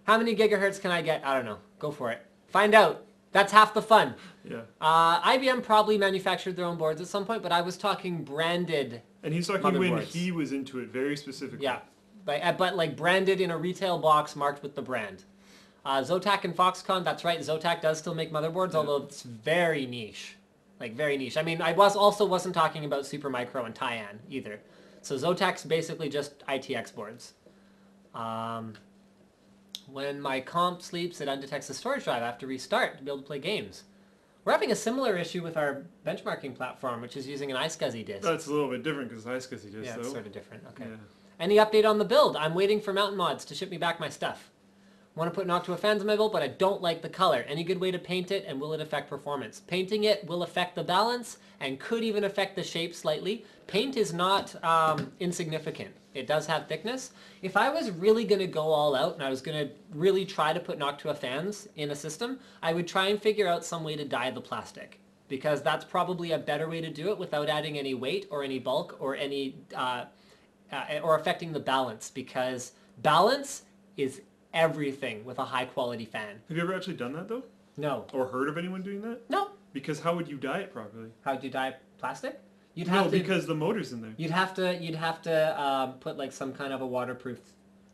How many gigahertz can I get? I don't know. Go for it. Find out. That's half the fun. Yeah. IBM probably manufactured their own boards at some point, but I was talking branded. And he's talking when motherboards. he was into it very specifically. Yeah. But like branded in a retail box marked with the brand. Zotac and Foxconn, that's right. Zotac does still make motherboards, although it's very niche. Like very niche. I mean, I wasn't talking about Supermicro and Tyan either. So Zotac's basically just ITX boards. When my comp sleeps, it undetects the storage drive. I have to restart to be able to play games. We're having a similar issue with our benchmarking platform, which is using an iSCSI disk. That's a little bit different because iSCSI disk, Yeah, though. it's sort of different. Okay. Yeah. Any update on the build? I'm waiting for Mountain Mods to ship me back my stuff. Want to put Noctua fans on my build, but I don't like the color. Any good way to paint it, and will it affect performance? Painting it will affect the balance, and could even affect the shape slightly. Paint is not insignificant. It does have thickness. If I was really going to go all out, and I was going to really try to put Noctua fans in a system, I would try and figure out some way to dye the plastic. Because that's probably a better way to do it without adding any weight or any bulk or any or affecting the balance, because balance is everything with a high quality fan. Have you ever actually done that, though? No. Or heard of anyone doing that? No. Because how would you dye it properly? How'd you dye plastic? You'd No, have to, because the motor's in there. you'd have to put like some kind of a waterproof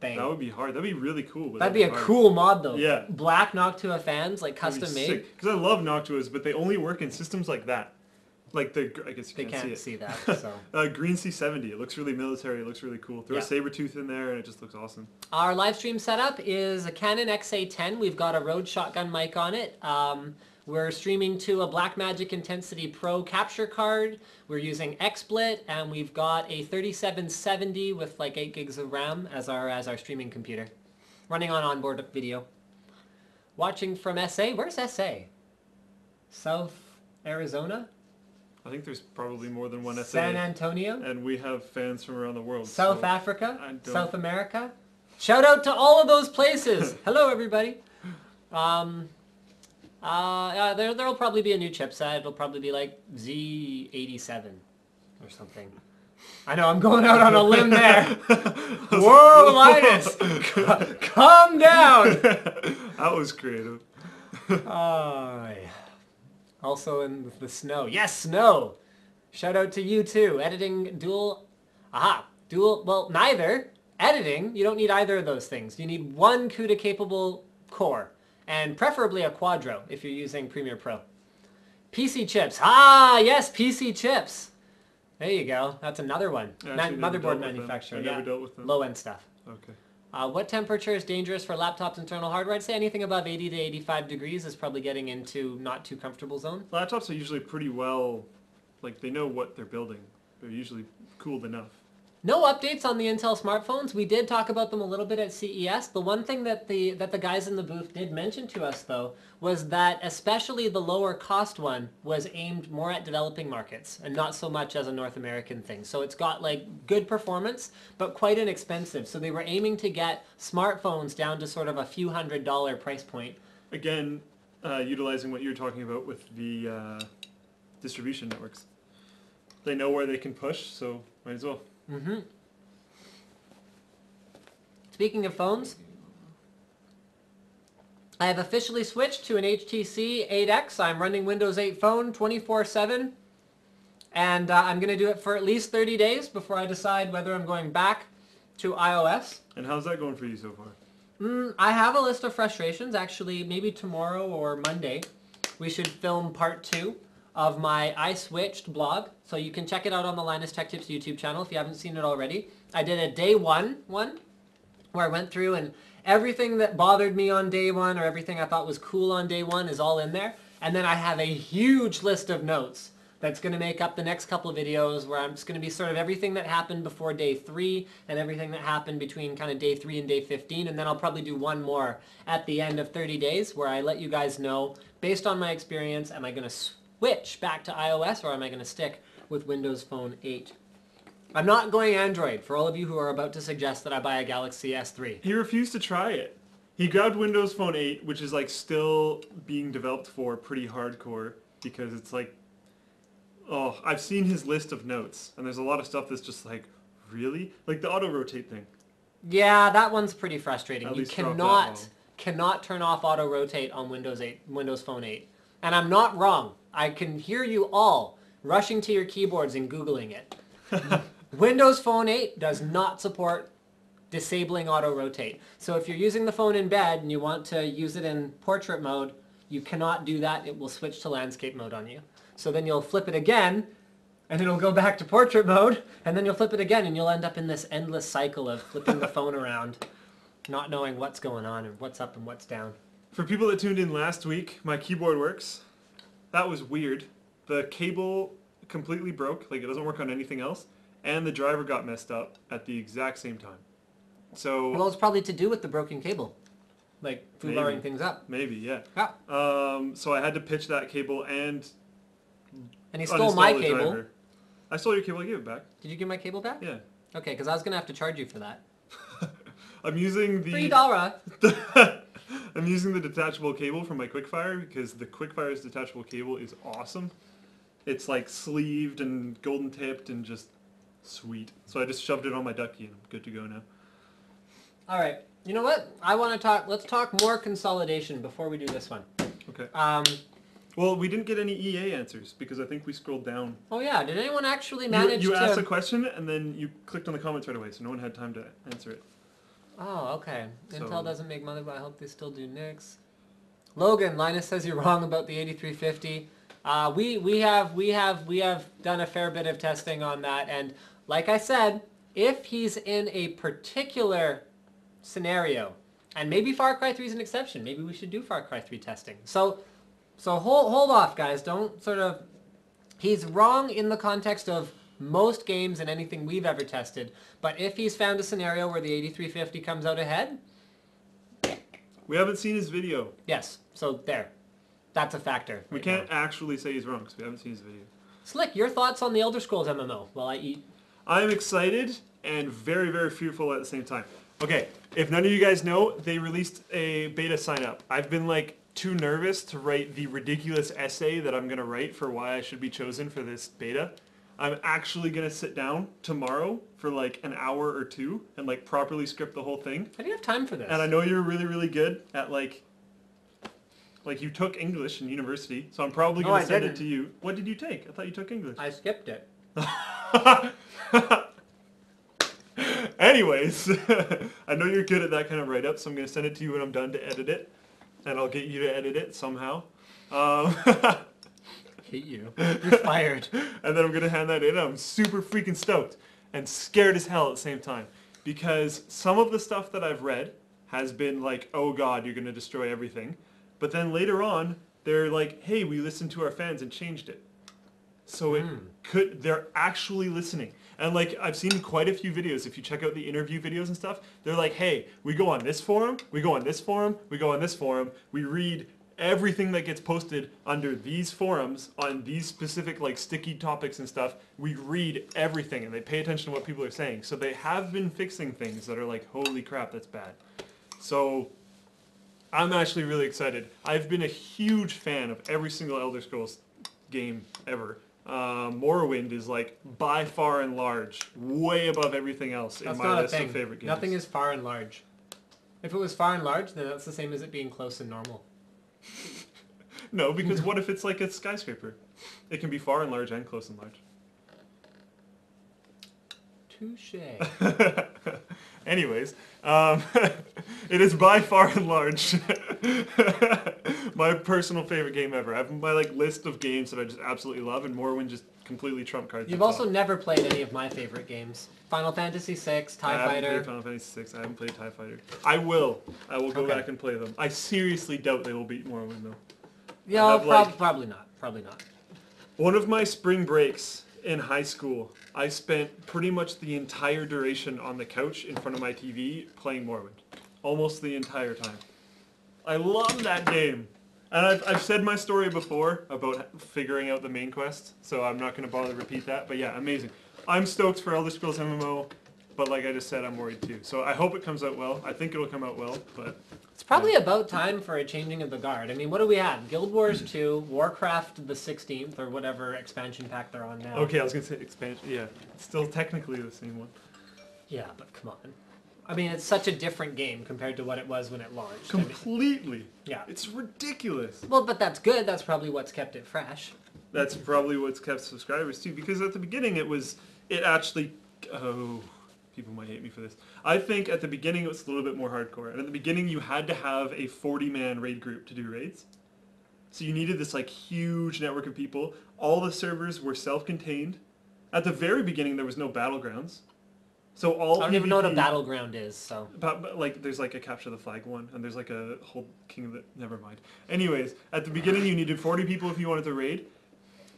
thing. That would be hard. That'd be really cool. But That'd be a hard. cool mod though. Yeah. Black Noctua fans, like custom made. Because I love Noctuas, but they only work in systems like that. Like I guess you They can't can't see see it. that. So Green C70. It looks really military. It looks really cool. Throw Yeah. a Sabertooth in there, and it just looks awesome. our live stream setup is a Canon XA10. We've got a Rode shotgun mic on it. We're streaming to a Blackmagic Intensity Pro capture card. We're using XSplit, and we've got a 3770 with like 8 gigs of RAM as our streaming computer, running on onboard video. Watching from SA. Where's SA? South Arizona? I think there's probably more than one SA. San Antonio? And we have fans from around the world. South so Africa? I don't- South America? Shout out to all of those places! Hello, everybody. There'll probably be a new chipset. It'll probably be like Z87 or something. I know, I'm going out on a limb there. Whoa, Linus! Calm down! That was creative. Yeah. Also in the snow. Yes, snow! Shout out to you too. Editing dual... well, neither. Editing, you don't need either of those things. You need one CUDA-capable core. And preferably a Quadro if you're using Premiere Pro. PC chips. Yes, PC chips. There you go. That's another one. I actually never Motherboard dealt with them. manufacturer. I never dealt with them. Low-end stuff. Okay. What temperature is dangerous for laptops' internal hardware? I'd say anything above 80 to 85 degrees is probably getting into not too comfortable zone. Laptops are usually pretty well, like they know what they're building. They're usually cooled enough. No updates on the Intel smartphones. We did talk about them a little bit at CES. The one thing that the guys in the booth did mention to us, though, was that especially the lower cost one was aimed more at developing markets and not so much as a North American thing. So it's got like good performance, but quite inexpensive. So they were aiming to get smartphones down to sort of a few $100 price point. Again, utilizing what you're talking about with the distribution networks. They know where they can push, so might as well. Mm-hmm. Speaking of phones, I have officially switched to an HTC 8X. I'm running Windows 8 Phone 24/7, and I'm going to do it for at least 30 days before I decide whether I'm going back to iOS. And how's that going for you so far? I have a list of frustrations. Actually, maybe tomorrow or Monday, we should film part 2 of my I Switched blog. So you can check it out on the Linus Tech Tips YouTube channel if you haven't seen it already. I did a day one where I went through and everything that bothered me on day one or everything I thought was cool on day one is all in there. And then I have a huge list of notes that's going to make up the next couple of videos where I'm just going to be sort of everything that happened before day 3 and everything that happened between kind of day 3 and day 15. And then I'll probably do one more at the end of 30 days where I let you guys know, based on my experience, am I going to switch back to iOS or am I going to stick with Windows Phone 8? I'm not going Android, for all of you who are about to suggest that I buy a Galaxy S3. He refused to try it. He grabbed Windows Phone 8, which is like still being developed for pretty hardcore because it's like, oh, I've seen his list of notes and there's a lot of stuff that's just like, really? Like the auto-rotate thing. Yeah, that one's pretty frustrating. At You least drop cannot turn off auto-rotate on Windows Phone 8. And I'm not wrong. I can hear you all rushing to your keyboards and Googling it. Windows Phone 8 does not support disabling auto-rotate. So if you're using the phone in bed and you want to use it in portrait mode, you cannot do that. It will switch to landscape mode on you. So then you'll flip it again, and it'll go back to portrait mode, and then you'll flip it again, and you'll end up in this endless cycle of flipping the phone around, not knowing what's going on and what's up and what's down. For people that tuned in last week, my keyboard works. That was weird. The cable completely broke, like it doesn't work on anything else, and the driver got messed up at the exact same time. So Well, it's probably to do with the broken cable, like foobarring things up. maybe, yeah. Yeah. So I had to pitch that cable and And he stole my uninstall the cable. driver. I stole your cable. I gave it back. Did you give my cable back? Yeah. Okay, because I was going to have to charge you for that. I'm using the $3. I'm using the detachable cable from my Quickfire because the Quickfire's detachable cable is awesome. It's like sleeved and golden tipped and just sweet. So I just shoved it on my ducky and I'm good to go now. All right. You know what? I want to talk. Let's talk more consolidation before we do this one. Okay. Well, we didn't get any EA answers because I think we scrolled down. Oh yeah. Did anyone actually manage You to? asked a question and then you clicked on the comments right away, so no one had time to answer it. Oh, okay. So- Intel doesn't make motherboard. I hope they still do NICs. Logan, Linus says you're wrong about the 8350. We have done a fair bit of testing on that, and like I said, if he's in a particular scenario, and maybe Far Cry 3 is an exception, maybe we should do Far Cry 3 testing. So hold off, guys. Don't sort of. He's wrong in the context of most games and anything we've ever tested, but if he's found a scenario where the 8350 comes out ahead, We haven't seen his video. yes. So there. That's a factor. We can't actually say he's wrong because we haven't seen his video. Slick, your thoughts on the Elderscrolls MMO while I eat? I'm excited and very, very fearful at the same time. Okay, if none of you guys know, they released a beta sign-up. I've been like too nervous to write the ridiculous essay that I'm going to write for why I should be chosen for this beta. I'm actually going to sit down tomorrow for like an hour or two and like properly script the whole thing. How do you have time for this? And I know you're really, really good at like you took English in university, so I'm probably going to send it to you. What did you take? I thought you took English. I skipped it. Anyways, I know you're good at that kind of write-up, so I'm going to send it to you when I'm done to edit it. And I'll get you to edit it somehow. Hate you. You're fired. And then I'm going to hand that in. I'm super freaking stoked and scared as hell at the same time. Because some of the stuff that I've read has been like, oh god, you're going to destroy everything. But then later on, they're like, hey, we listened to our fans and changed it. So they're actually listening. And like, I've seen quite a few videos, if you check out the interview videos and stuff, they're like, hey, we go on this forum, we go on this forum, we go on this forum, we read everything that gets posted under these forums on these specific like sticky topics and stuff. We read everything and they pay attention to what people are saying. So they have been fixing things that are like, holy crap, that's bad. So I'm actually really excited. I've been a huge fan of every single Elder Scrolls game ever. Morrowind is like by far and large way above everything else in my list of favorite games. Nothing is far and large. If it was far and large, then that's the same as it being close and normal. No, because what if it's like a skyscraper? It can be far and large and close and large. Touche. Anyways, it is by far and large my personal favorite game ever. I have my like list of games that I just absolutely love, and Morrowind just completely trump cards. You've also never played any of my favorite games. Final Fantasy VI, TIE Fighter. I haven't played Final Fantasy VI. I haven't played TIE Fighter. I will. I will go back and play them. I seriously doubt they will beat Morrowind though. Yeah, probably not. Probably not. One of my spring breaks in high school, I spent pretty much the entire duration on the couch in front of my TV playing Morrowind. Almost the entire time. I love that game. And I've said my story before about figuring out the main quest, so I'm not going to bother to repeat that. But yeah, amazing. I'm stoked for Elderscrolls MMO, but like I just said, I'm worried too. So I hope it comes out well. I think it'll come out well, but... It's probably about time for a changing of the guard. I mean, what do we have? Guild Wars 2, Warcraft the 16th, or whatever expansion pack they're on now. Okay, I was going to say expansion. Yeah, it's still technically the same one. Yeah, but come on. I mean, it's such a different game compared to what it was when it launched. Completely. I mean, yeah. It's ridiculous. Well, but that's good. That's probably what's kept it fresh. That's probably what's kept subscribers too, because at the beginning it actually, people might hate me for this. I think at the beginning it was a little bit more hardcore. And at the beginning you had to have a 40-man raid group to do raids. So you needed this like huge network of people. All the servers were self-contained. At the very beginning there was no battlegrounds. So all I don't even know what a battleground is, so... But like, there's like a capture the flag one, and there's like a whole king of the... Never mind. Anyways, at the beginning you needed 40 people if you wanted to raid.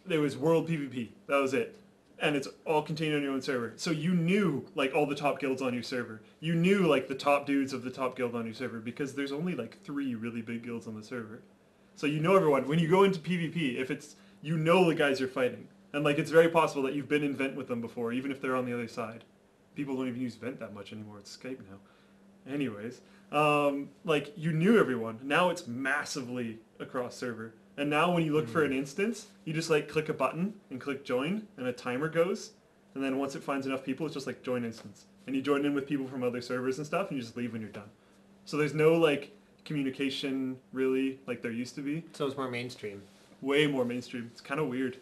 There was world PvP. That was it. And it's all contained on your own server. So you knew like all the top guilds on your server. You knew like the top dudes of the top guild on your server, because there's only like 3 really big guilds on the server. So you know everyone. When you go into PvP, if it's... You know the guys you're fighting. And like, it's very possible that you've been in Vent with them before, even if they're on the other side. People don't even use Vent that much anymore. It's Skype now. Anyways, like, you knew everyone. Now it's massively across server. And now when you look for an instance, you just like click a button and click join, and a timer goes. And then once it finds enough people, it's just like join instance. And you join in with people from other servers and stuff, and you just leave when you're done. So there's no like communication really like there used to be. So it's more mainstream. Way more mainstream. It's kind of weird.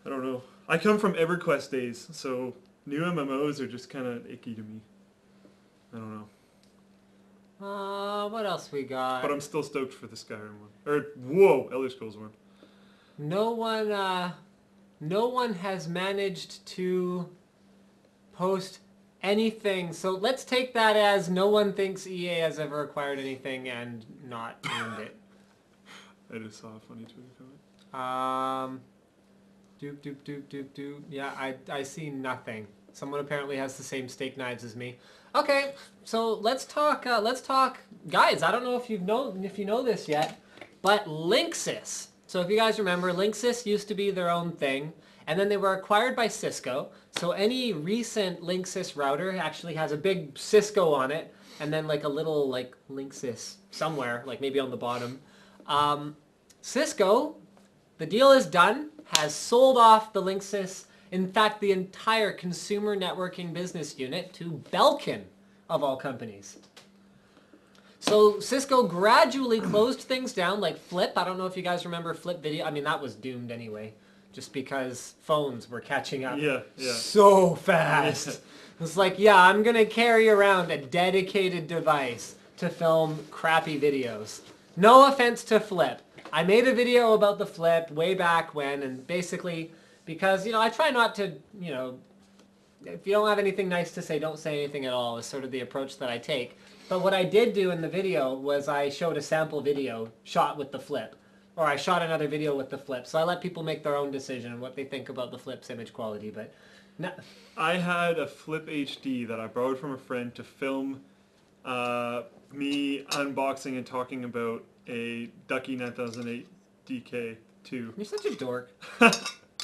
I don't know. I come from EverQuest days, so... New MMOs are just kind of icky to me. I don't know. What else we got? But I'm still stoked for the Skyrim one. Or, whoa, Elder Scrolls one. No one has managed to post anything. So let's take that as no one thinks EA has ever acquired anything and not named it. I just saw a funny Twitter comment. Yeah, I see nothing. Someone apparently has the same steak knives as me. Okay, so let's talk, guys, I don't know if you know this yet, but Linksys. So if you guys remember, Linksys used to be their own thing, and then they were acquired by Cisco. So any recent Linksys router actually has a big Cisco on it, and then like a little like Linksys somewhere, like maybe on the bottom. Cisco, the deal is done, has sold off the Linksys, in fact the entire consumer networking business unit, to Belkin, of all companies. So Cisco gradually closed things down, like Flip. I don't know if you guys remember Flip Video. I mean, that was doomed anyway, just because phones were catching up so fast. Yeah. It's like, yeah, I'm going to carry around a dedicated device to film crappy videos. No offense to Flip. I made a video about the Flip way back when, and basically, because, I try not to, if you don't have anything nice to say, don't say anything at all, is sort of the approach that I take. But what I did do in the video was I showed a sample video shot with the Flip. or I shot another video with the flip. So I let people make their own decision on what they think about the flip's image quality. But no. I had a Flip HD that I borrowed from a friend to film me unboxing and talking about a Ducky 9008 DK2. You're such a dork.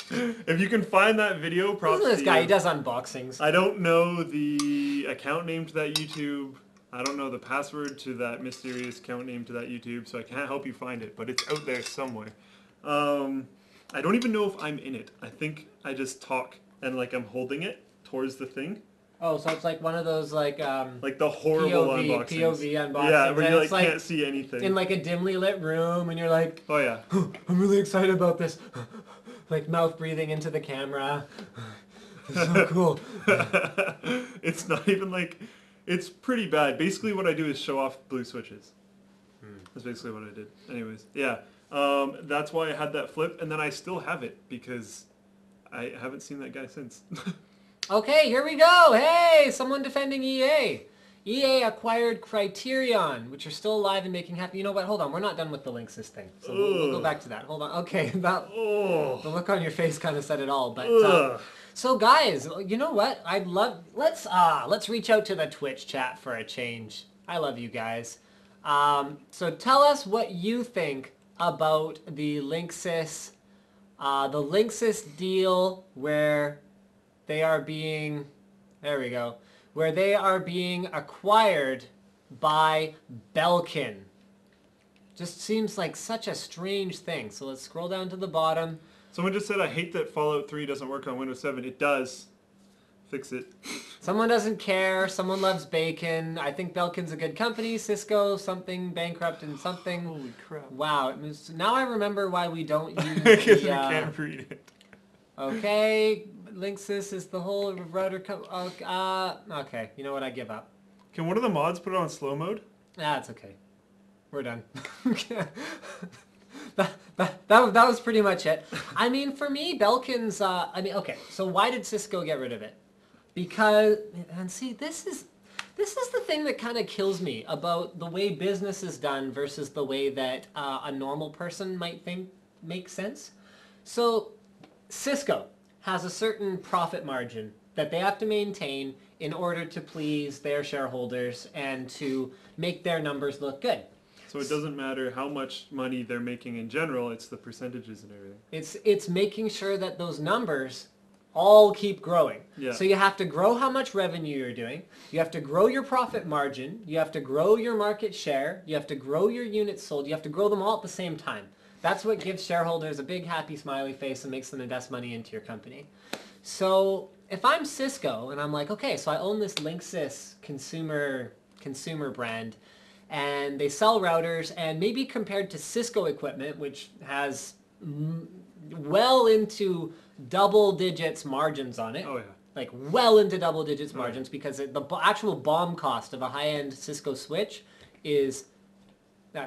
If you can find that video, props Listen to this to guy. you. He does unboxings. I don't know the account name to that YouTube. I don't know the password to that mysterious account name to that YouTube, so I can't help you find it, but it's out there somewhere. I don't even know if I'm in it. I think I just talk and like I'm holding it towards the thing. Oh, so it's like one of those like the horrible unboxings. POV unboxings. Yeah, where you like can't see anything. in like a dimly lit room, and you're like, oh yeah. I'm really excited about this. Like mouth breathing into the camera. It's so cool. It's not even like, it's pretty bad. Basically what I do is show off blue switches. That's basically what I did. Anyways, yeah. That's why I had that flip, and then I still have it because I haven't seen that guy since. Okay, here we go. Hey, someone defending EA. EA acquired Criterion, which are still alive and making happy. You know what? Hold on. We're not done with the Linksys thing. So we'll go back to that. Hold on. Okay, the look on your face kind of said it all. But so guys, you know what? I'd love let's reach out to the Twitch chat for a change. I love you guys. So tell us what you think about the Linksys deal where they are being, there we go, where they are being acquired by Belkin. Just seems like such a strange thing. So let's scroll down to the bottom. Someone just said, I hate that Fallout 3 doesn't work on Windows 7. It does. Fix it. Someone doesn't care. Someone loves bacon. I think Belkin's a good company. Cisco, something bankrupt and something. Holy crap. Wow. Now I remember why we don't use Because the, we can't read it. Okay. Linksys is the whole router. Okay. You know what? I give up. Can one of the mods put it on slow mode? It's okay. We're done. that was pretty much it. I mean, for me, Belkin's, okay, so why did Cisco get rid of it? Because, and see, this is the thing that kind of kills me about the way business is done versus the way that a normal person might think makes sense. So, Cisco has a certain profit margin that they have to maintain in order to please their shareholders and to make their numbers look good. So it doesn't matter how much money they're making in general, it's the percentages and everything. It's making sure that those numbers all keep growing. Yeah. So you have to grow how much revenue you're doing. You have to grow your profit margin. You have to grow your market share. You have to grow your units sold. You have to grow them all at the same time. That's what gives shareholders a big happy smiley face and makes them invest money into your company. So if I'm Cisco and I'm like, okay, so I own this Linksys consumer brand, and they sell routers, and maybe compared to Cisco equipment, which has well into double digits margins on it. Oh yeah. Like well into double digits margins, because the actual BOM cost of a high-end Cisco switch is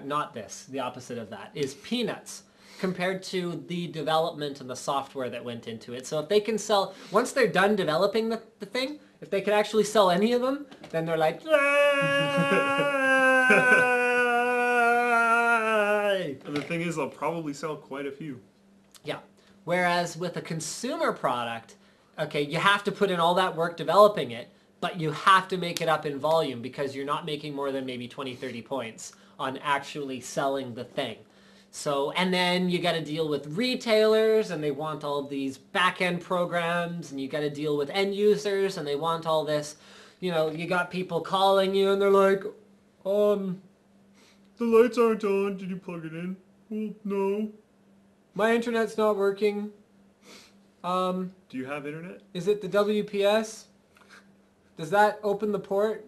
not this, the opposite of that, is peanuts compared to the development and the software that went into it. So if they can sell, once they're done developing the thing, if they can actually sell any of them, then they're like, and the thing is, they'll probably sell quite a few. Yeah. Whereas with a consumer product, okay, you have to put in all that work developing it, but you have to make it up in volume because you're not making more than maybe 20, 30 points on actually selling the thing. So, and then you got to deal with retailers, and they want all these back-end programs, and you got to deal with end users, and they want all this. You know, you got people calling you, and they're like, the lights aren't on. Did you plug it in? Well, no. My internet's not working. Do you have internet? Is it the WPS? Does that open the port?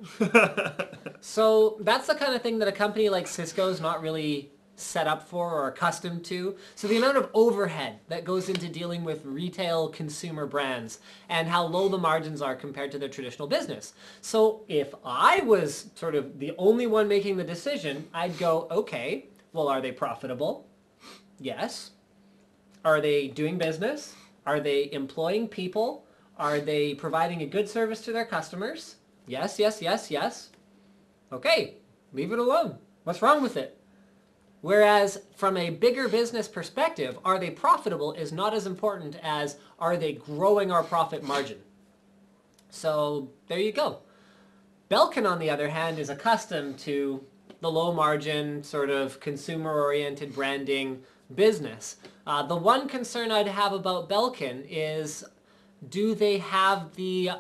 So that's the kind of thing that a company like Cisco is not really set up for or accustomed to. So the amount of overhead that goes into dealing with retail consumer brands and how low the margins are compared to their traditional business. So if I was sort of the only one making the decision, I'd go, okay, well, are they profitable? Yes. Are they doing business? Are they employing people? Are they providing a good service to their customers? Yes, yes, yes, yes. Okay, leave it alone. What's wrong with it? Whereas from a bigger business perspective, are they profitable is not as important as are they growing our profit margin. So there you go. Belkin, on the other hand, is accustomed to the low margin, sort of consumer-oriented branding business. The one concern I'd have about Belkin is, do they have the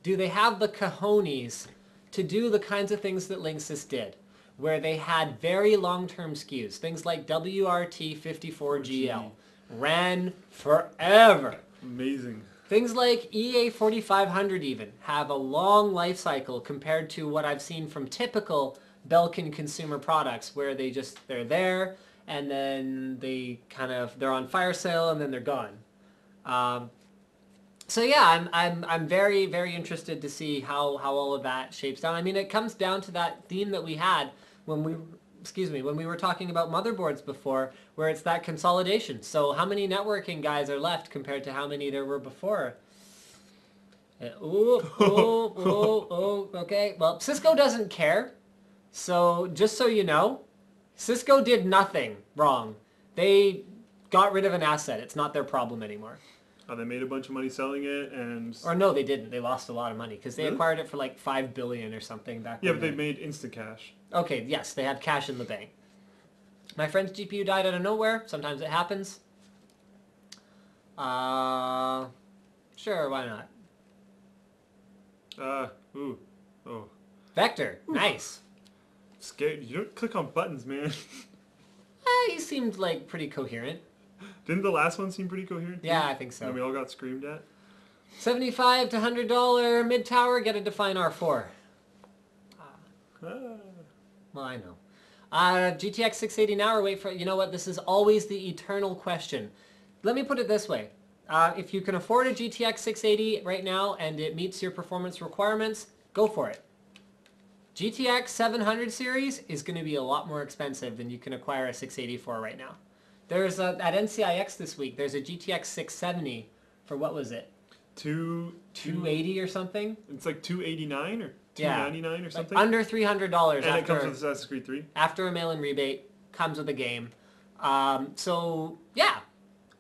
cojones to do the kinds of things that Linksys did, where they had very long-term SKUs, things like WRT54GL, ran forever. Amazing. Things like EA4500 even have a long life cycle compared to what I've seen from typical Belkin consumer products, where they're there and then they're on fire sale and then they're gone. So yeah, I'm very, very interested to see how all of that shapes down. I mean, it comes down to that theme that we had when we were talking about motherboards before, where it's that consolidation. So how many networking guys are left compared to how many there were before? Okay. Well, Cisco doesn't care. So just so you know, Cisco did nothing wrong. They got rid of an asset. It's not their problem anymore. Oh, they made a bunch of money selling it, and... Or no, they didn't. They lost a lot of money because they Really? acquired it for like $5 billion or something back then. Yeah, but they made instant cash. Okay, yes, they had cash in the bank. My friend's GPU died out of nowhere. Sometimes it happens. Sure, why not? Oh. Vector, nice. Scared. You don't click on buttons, man. He seemed like pretty coherent. Didn't the last one seem pretty coherent? Yeah, I think so. And we all got screamed at? $75 to $100 mid tower, get a Define R4. Well, I know. GTX 680 now, or wait for, you know what, this is always the eternal question. Let me put it this way. If you can afford a GTX 680 right now and it meets your performance requirements, go for it. GTX 700 series is going to be a lot more expensive than you can acquire a 680 for right now. There's at NCIX this week, there's a GTX 670 for, what was it? 280 or something? It's like 289 or 299 or something? Like under $300. And it comes with Assassin's Creed 3? After a mail-in rebate, comes with a game. So, yeah.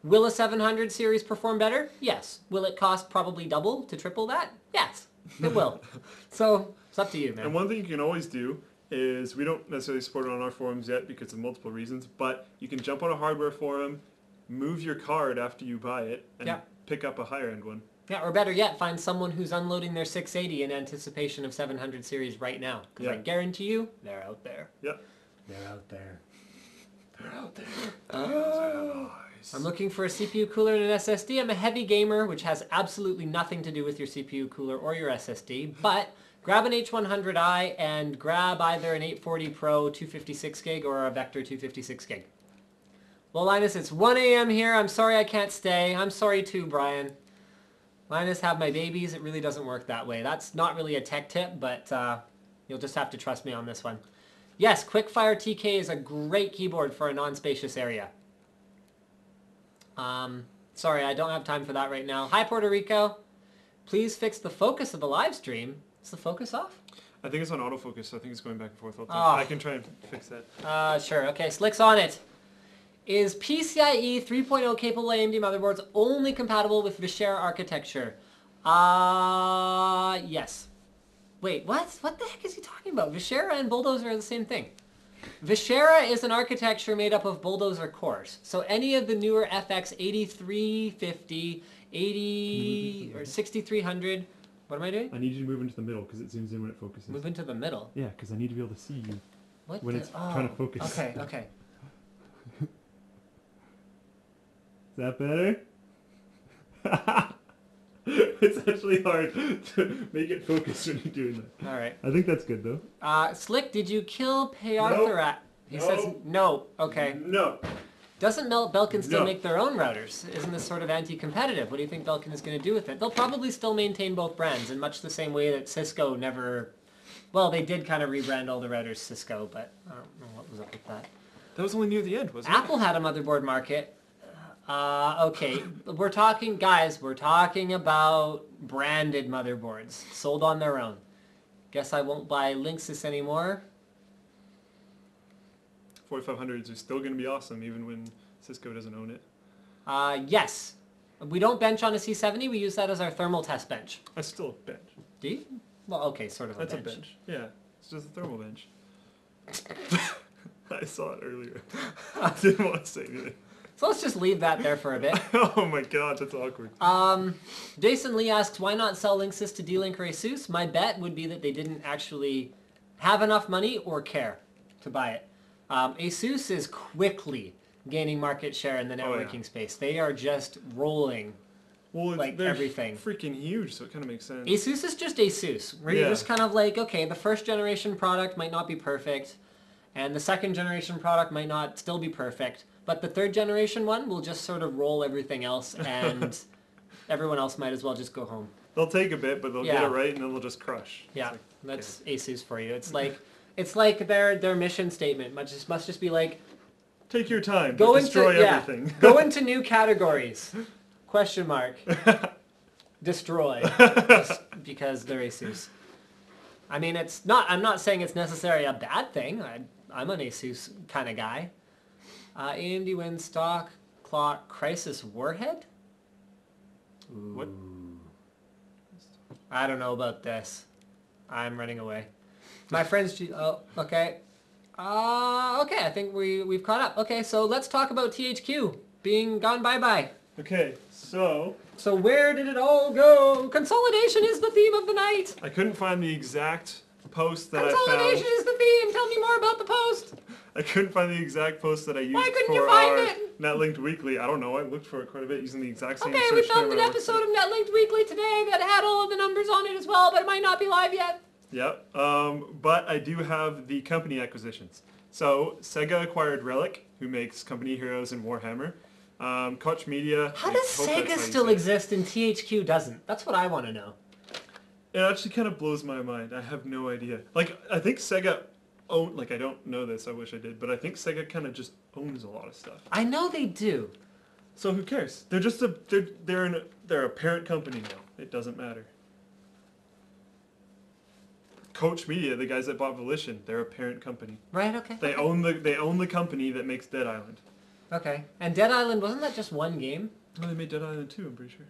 Will a 700 series perform better? Yes. Will it cost probably double to triple that? Yes, it will. So, it's up to you, man. And one thing you can always do is, we don't necessarily support it on our forums yet because of multiple reasons, but you can jump on a hardware forum, move your card after you buy it, and pick up a higher-end one. Yeah, or better yet, find someone who's unloading their 680 in anticipation of 700 series right now. Because I guarantee you, they're out there. Yep. They're out there. They're out there. I'm looking for a CPU cooler and an SSD. I'm a heavy gamer, which has absolutely nothing to do with your CPU cooler or your SSD, but grab an H100i and grab either an 840 Pro 256 gig or a Vector 256 gig. Well, Linus, it's 1 a.m. here. I'm sorry I can't stay. I'm sorry too, Brian. Linus, have my babies. It really doesn't work that way. That's not really a tech tip, but you'll just have to trust me on this one. Yes, Quickfire TK is a great keyboard for a non-spacious area. Sorry, I don't have time for that right now. Hi, Puerto Rico. Please fix the focus of the live stream. Is the focus off? I think it's on autofocus, so I think it's going back and forth all the Oh. time. I can try and fix that. Sure. Okay, Slick's on it. Is PCIe 3.0 capable AMD motherboards only compatible with Vishera architecture? Yes. Wait, what? What the heck is he talking about? Vishera and Bulldozer are the same thing. Vishera is an architecture made up of Bulldozer cores. So any of the newer FX 8350, 80, or 6300... What am I doing? I need you to move into the middle because it zooms in when it focuses. Move into the middle? Yeah, because I need to be able to see you when it's Oh, trying to focus. Okay, okay. Is that better? It's actually hard to make it focus when you're doing that. All right. I think that's good though. Slick, did you kill Payartharat? He says no. Okay. No. Doesn't Belkin still No. make their own routers? Isn't this sort of anti-competitive? What do you think Belkin is going to do with it? They'll probably still maintain both brands in much the same way that Cisco never... Well, they did kind of rebrand all the routers Cisco, but I don't know what was up with that. That was only near the end, wasn't Apple had a motherboard market. Okay, we're talking, guys, we're talking about branded motherboards, sold on their own. Guess I won't buy Linksys anymore. 4500s are still going to be awesome even when Cisco doesn't own it. Yes. We don't bench on a C70. We use that as our thermal test bench. That's still a bench. Do you? Well, okay, sort of That's a bench. a bench. Yeah, it's just a thermal bench. I saw it earlier. I didn't want to say anything. So let's just leave that there for a bit. Oh my god, that's awkward. Jason Lee asks, why not sell Linksys to D-Link or Asus? My bet would be that they didn't actually have enough money or care to buy it. Asus is quickly gaining market share in the networking space. They are just rolling like they're everything. Freaking huge, so it kind of makes sense. Asus is just Asus. Where you're just kind of like, okay, the first generation product might not be perfect, and the second generation product might not still be perfect, but the third generation one will just sort of roll everything else, and everyone else might as well just go home. They'll take a bit, but they'll get it right, and then they'll just crush. Yeah, that's Asus for you. It's like their mission statement must just be like, take your time, go but into destroy everything. Go into new categories. Question mark. Destroy. Just because they're Asus. I mean, I'm not saying it's necessarily a bad thing. I'm an Asus kind of guy. AMD wins stock clock crisis warhead? Ooh. What? I don't know about this. I'm running away. My friends... Oh, okay. Okay, I think we've caught up. Okay, so let's talk about THQ being gone bye-bye. Okay, so where did it all go? Consolidation is the theme of the night. I couldn't find the exact post that I found. Consolidation is the theme. Tell me more about the post. I couldn't find the exact post that I used for our NetLinked Weekly. I don't know. I looked for it quite a bit using the exact same search term. Okay, we found an episode of NetLinked Weekly today that had all of the numbers on it as well, but it might not be live yet. Yep. But I do have the company acquisitions. So Sega acquired Relic, who makes Company Heroes and Warhammer. Koch Media. How does Sega still exist and THQ doesn't? That's what I want to know. It actually kind of blows my mind. I have no idea. Like, I think Sega own. Like, I don't know this. I wish I did, but I think Sega kind of just owns a lot of stuff. I know they do. So who cares? They're just they're a parent company now. It doesn't matter. Koch Media, the guys that bought Volition, they're a parent company. Right. Okay. They own the company that makes Dead Island. Okay. And Dead Island, wasn't that just one game? No, they made Dead Island 2, I'm pretty sure.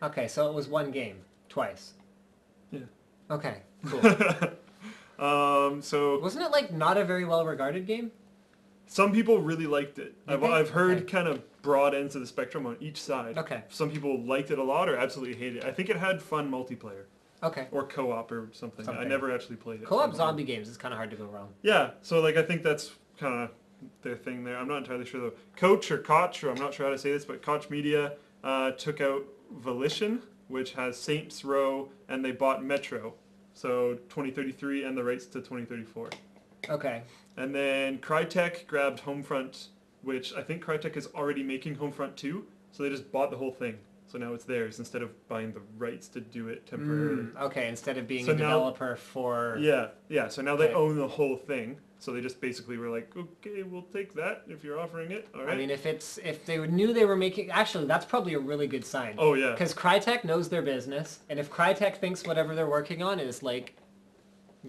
Okay, so it was one game. Twice. Yeah. Okay, cool. So... Wasn't it, like, not a very well-regarded game? Some people really liked it. I've heard Okay. kind of broad ends of the spectrum on each side. Okay. Some people liked it a lot or absolutely hated it. I think it had fun multiplayer. Okay. Or co-op or something. I never actually played it. Co-op zombie games is kind of hard to go wrong. Yeah, so, like, I think that's kind of their thing there. I'm not entirely sure though. Koch, or I'm not sure how to say this, but Koch Media took out Volition, which has Saints Row, and they bought Metro, so 2033 and the rights to 2034. Okay. And then Crytek grabbed Homefront, which I think Crytek is already making Homefront 2, so they just bought the whole thing. So now it's theirs instead of buying the rights to do it temporarily. Okay, instead of being a developer for... Yeah, so now they own the whole thing. So they just basically were like, okay, we'll take that if you're offering it. All right. I mean, if they knew they were making... Actually, that's probably a really good sign. Oh, yeah. Because Crytek knows their business, and if Crytek thinks whatever they're working on is, like,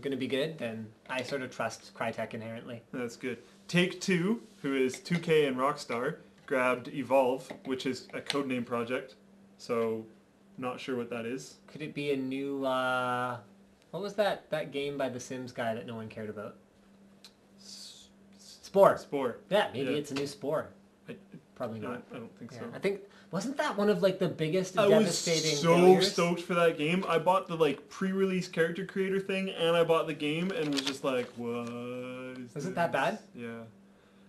going to be good, then I sort of trust Crytek inherently. That's good. Take-Two, who is 2K and Rockstar, grabbed Evolve, which is a codename project. So, not sure what that is. Could it be a new... what was that game by the Sims guy that no one cared about? Spore. Yeah, maybe it's a new Spore. Probably not. I don't think so. I think, wasn't that one of like the biggest I devastating was so failures? stoked for that game. I bought the like pre-release character creator thing and I bought the game and was just like, what is Was it that bad? Yeah.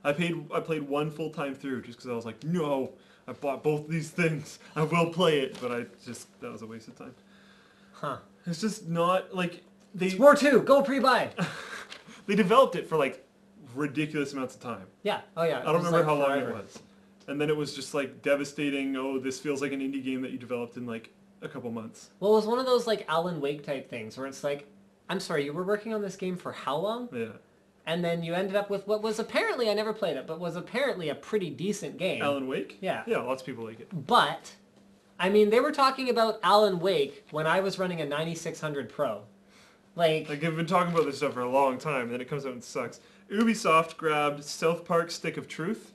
I played one full time through just because I was like, no, I bought both these things. I will play it, but that was a waste of time. Huh. It's just not like Spore 2, go pre-buy. They developed it for like ridiculous amounts of time. Yeah. Oh yeah. I don't remember how long it was. And then it was just like devastating. Oh, this feels like an indie game that you developed in like a couple months. Well, it was one of those like Alan Wake type things where it's like, I'm sorry, you were working on this game for how long? Yeah. And then you ended up with what was apparently, I never played it, but was apparently a pretty decent game. Alan Wake? Yeah. Yeah, lots of people like it. But, I mean, they were talking about Alan Wake when I was running a 9600 Pro. Like, I've been talking about this stuff for a long time, and then it comes out and sucks. Ubisoft grabbed South Park Stick of Truth.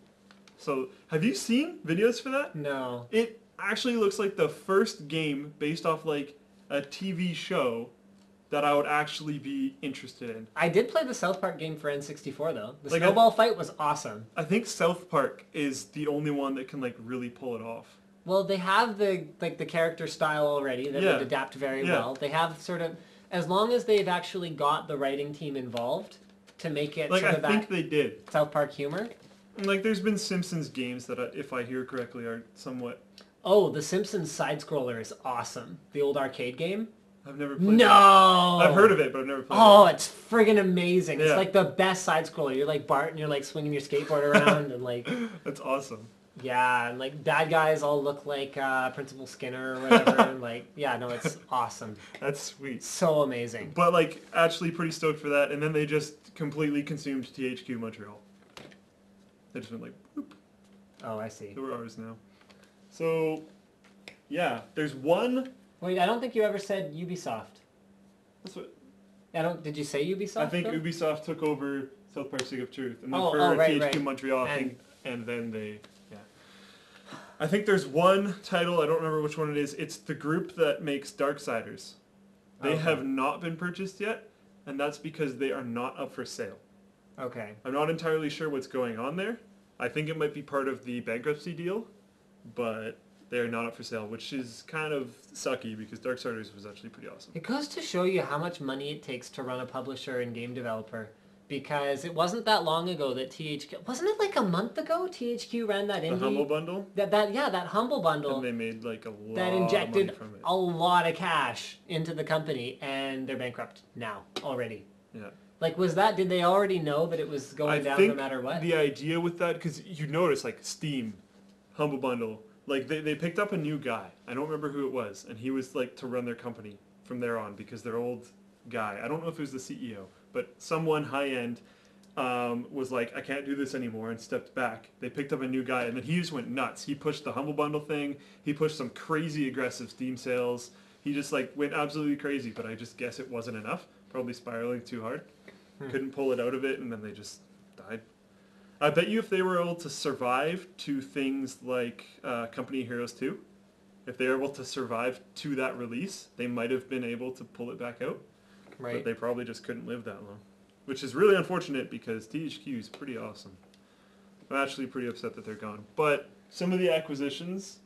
So, have you seen videos for that? No. It actually looks like the first game based off like a TV show that I would actually be interested in. I did play the South Park game for N64 though. The Like, snowball fight was awesome. I think South Park is the only one that can like really pull it off. Well, they have the character style already that would adapt very well. They have sort of, as long as they've actually got the writing team involved to make it Like, sort I of think that they did. South Park humor. Like, there's been Simpsons games that, if I hear correctly, are somewhat... Oh, the Simpsons side-scroller is awesome. The old arcade game. I've never played it. No! I've heard of it, but I've never played it. Oh, it's friggin' amazing. It's Yeah. like the best side-scroller. You're like Bart and you're like swinging your skateboard around and like... That's awesome. Yeah, and like bad guys all look like Principal Skinner or whatever. And like, yeah, no, it's awesome. That's sweet. So amazing. But, like, actually pretty stoked for that, and then they just completely consumed THQ Montreal. They just went like, whoop. Oh, I see. They were ours now. So, yeah, there's one... Wait, I don't think you ever said Ubisoft. That's what... Did you say Ubisoft? I think though? Ubisoft took over South Park Stick of Truth, and then right, THQ right. Montreal, I think, and then they... I think there's one title, I don't remember which one it is, it's the group that makes Darksiders. They have not been purchased yet, and that's because they are not up for sale. Okay. I'm not entirely sure what's going on there. I think it might be part of the bankruptcy deal, but they are not up for sale, which is kind of sucky because Darksiders was actually pretty awesome. It goes to show you how much money it takes to run a publisher and game developer. Because it wasn't that long ago that THQ... Wasn't it like a month ago THQ ran that indie... The Humble Bundle? That Humble Bundle. And they made like a lot that of injected money from it. a lot of cash into the company, and they're bankrupt now already. Yeah. Like, did they already know that it was going down no matter what? The idea with that, because you notice like Steam, Humble Bundle, like they picked up a new guy. I don't remember who it was, and he was like to run their company from there on because their old guy, I don't know if it was the CEO, but someone high-end was like, I can't do this anymore, and stepped back. They picked up a new guy, and then he just went nuts. He pushed the Humble Bundle thing. He pushed some crazy aggressive Steam sales. He just like went absolutely crazy, but I just guess it wasn't enough. Probably spiraling too hard. Couldn't pull it out of it, and then they just died. I bet you if they were able to survive to things like Company Heroes 2, if they were able to survive to that release, they might have been able to pull it back out. Right. But they probably just couldn't live that long. Which is really unfortunate because THQ is pretty awesome. I'm actually pretty upset that they're gone. But some of the acquisitions,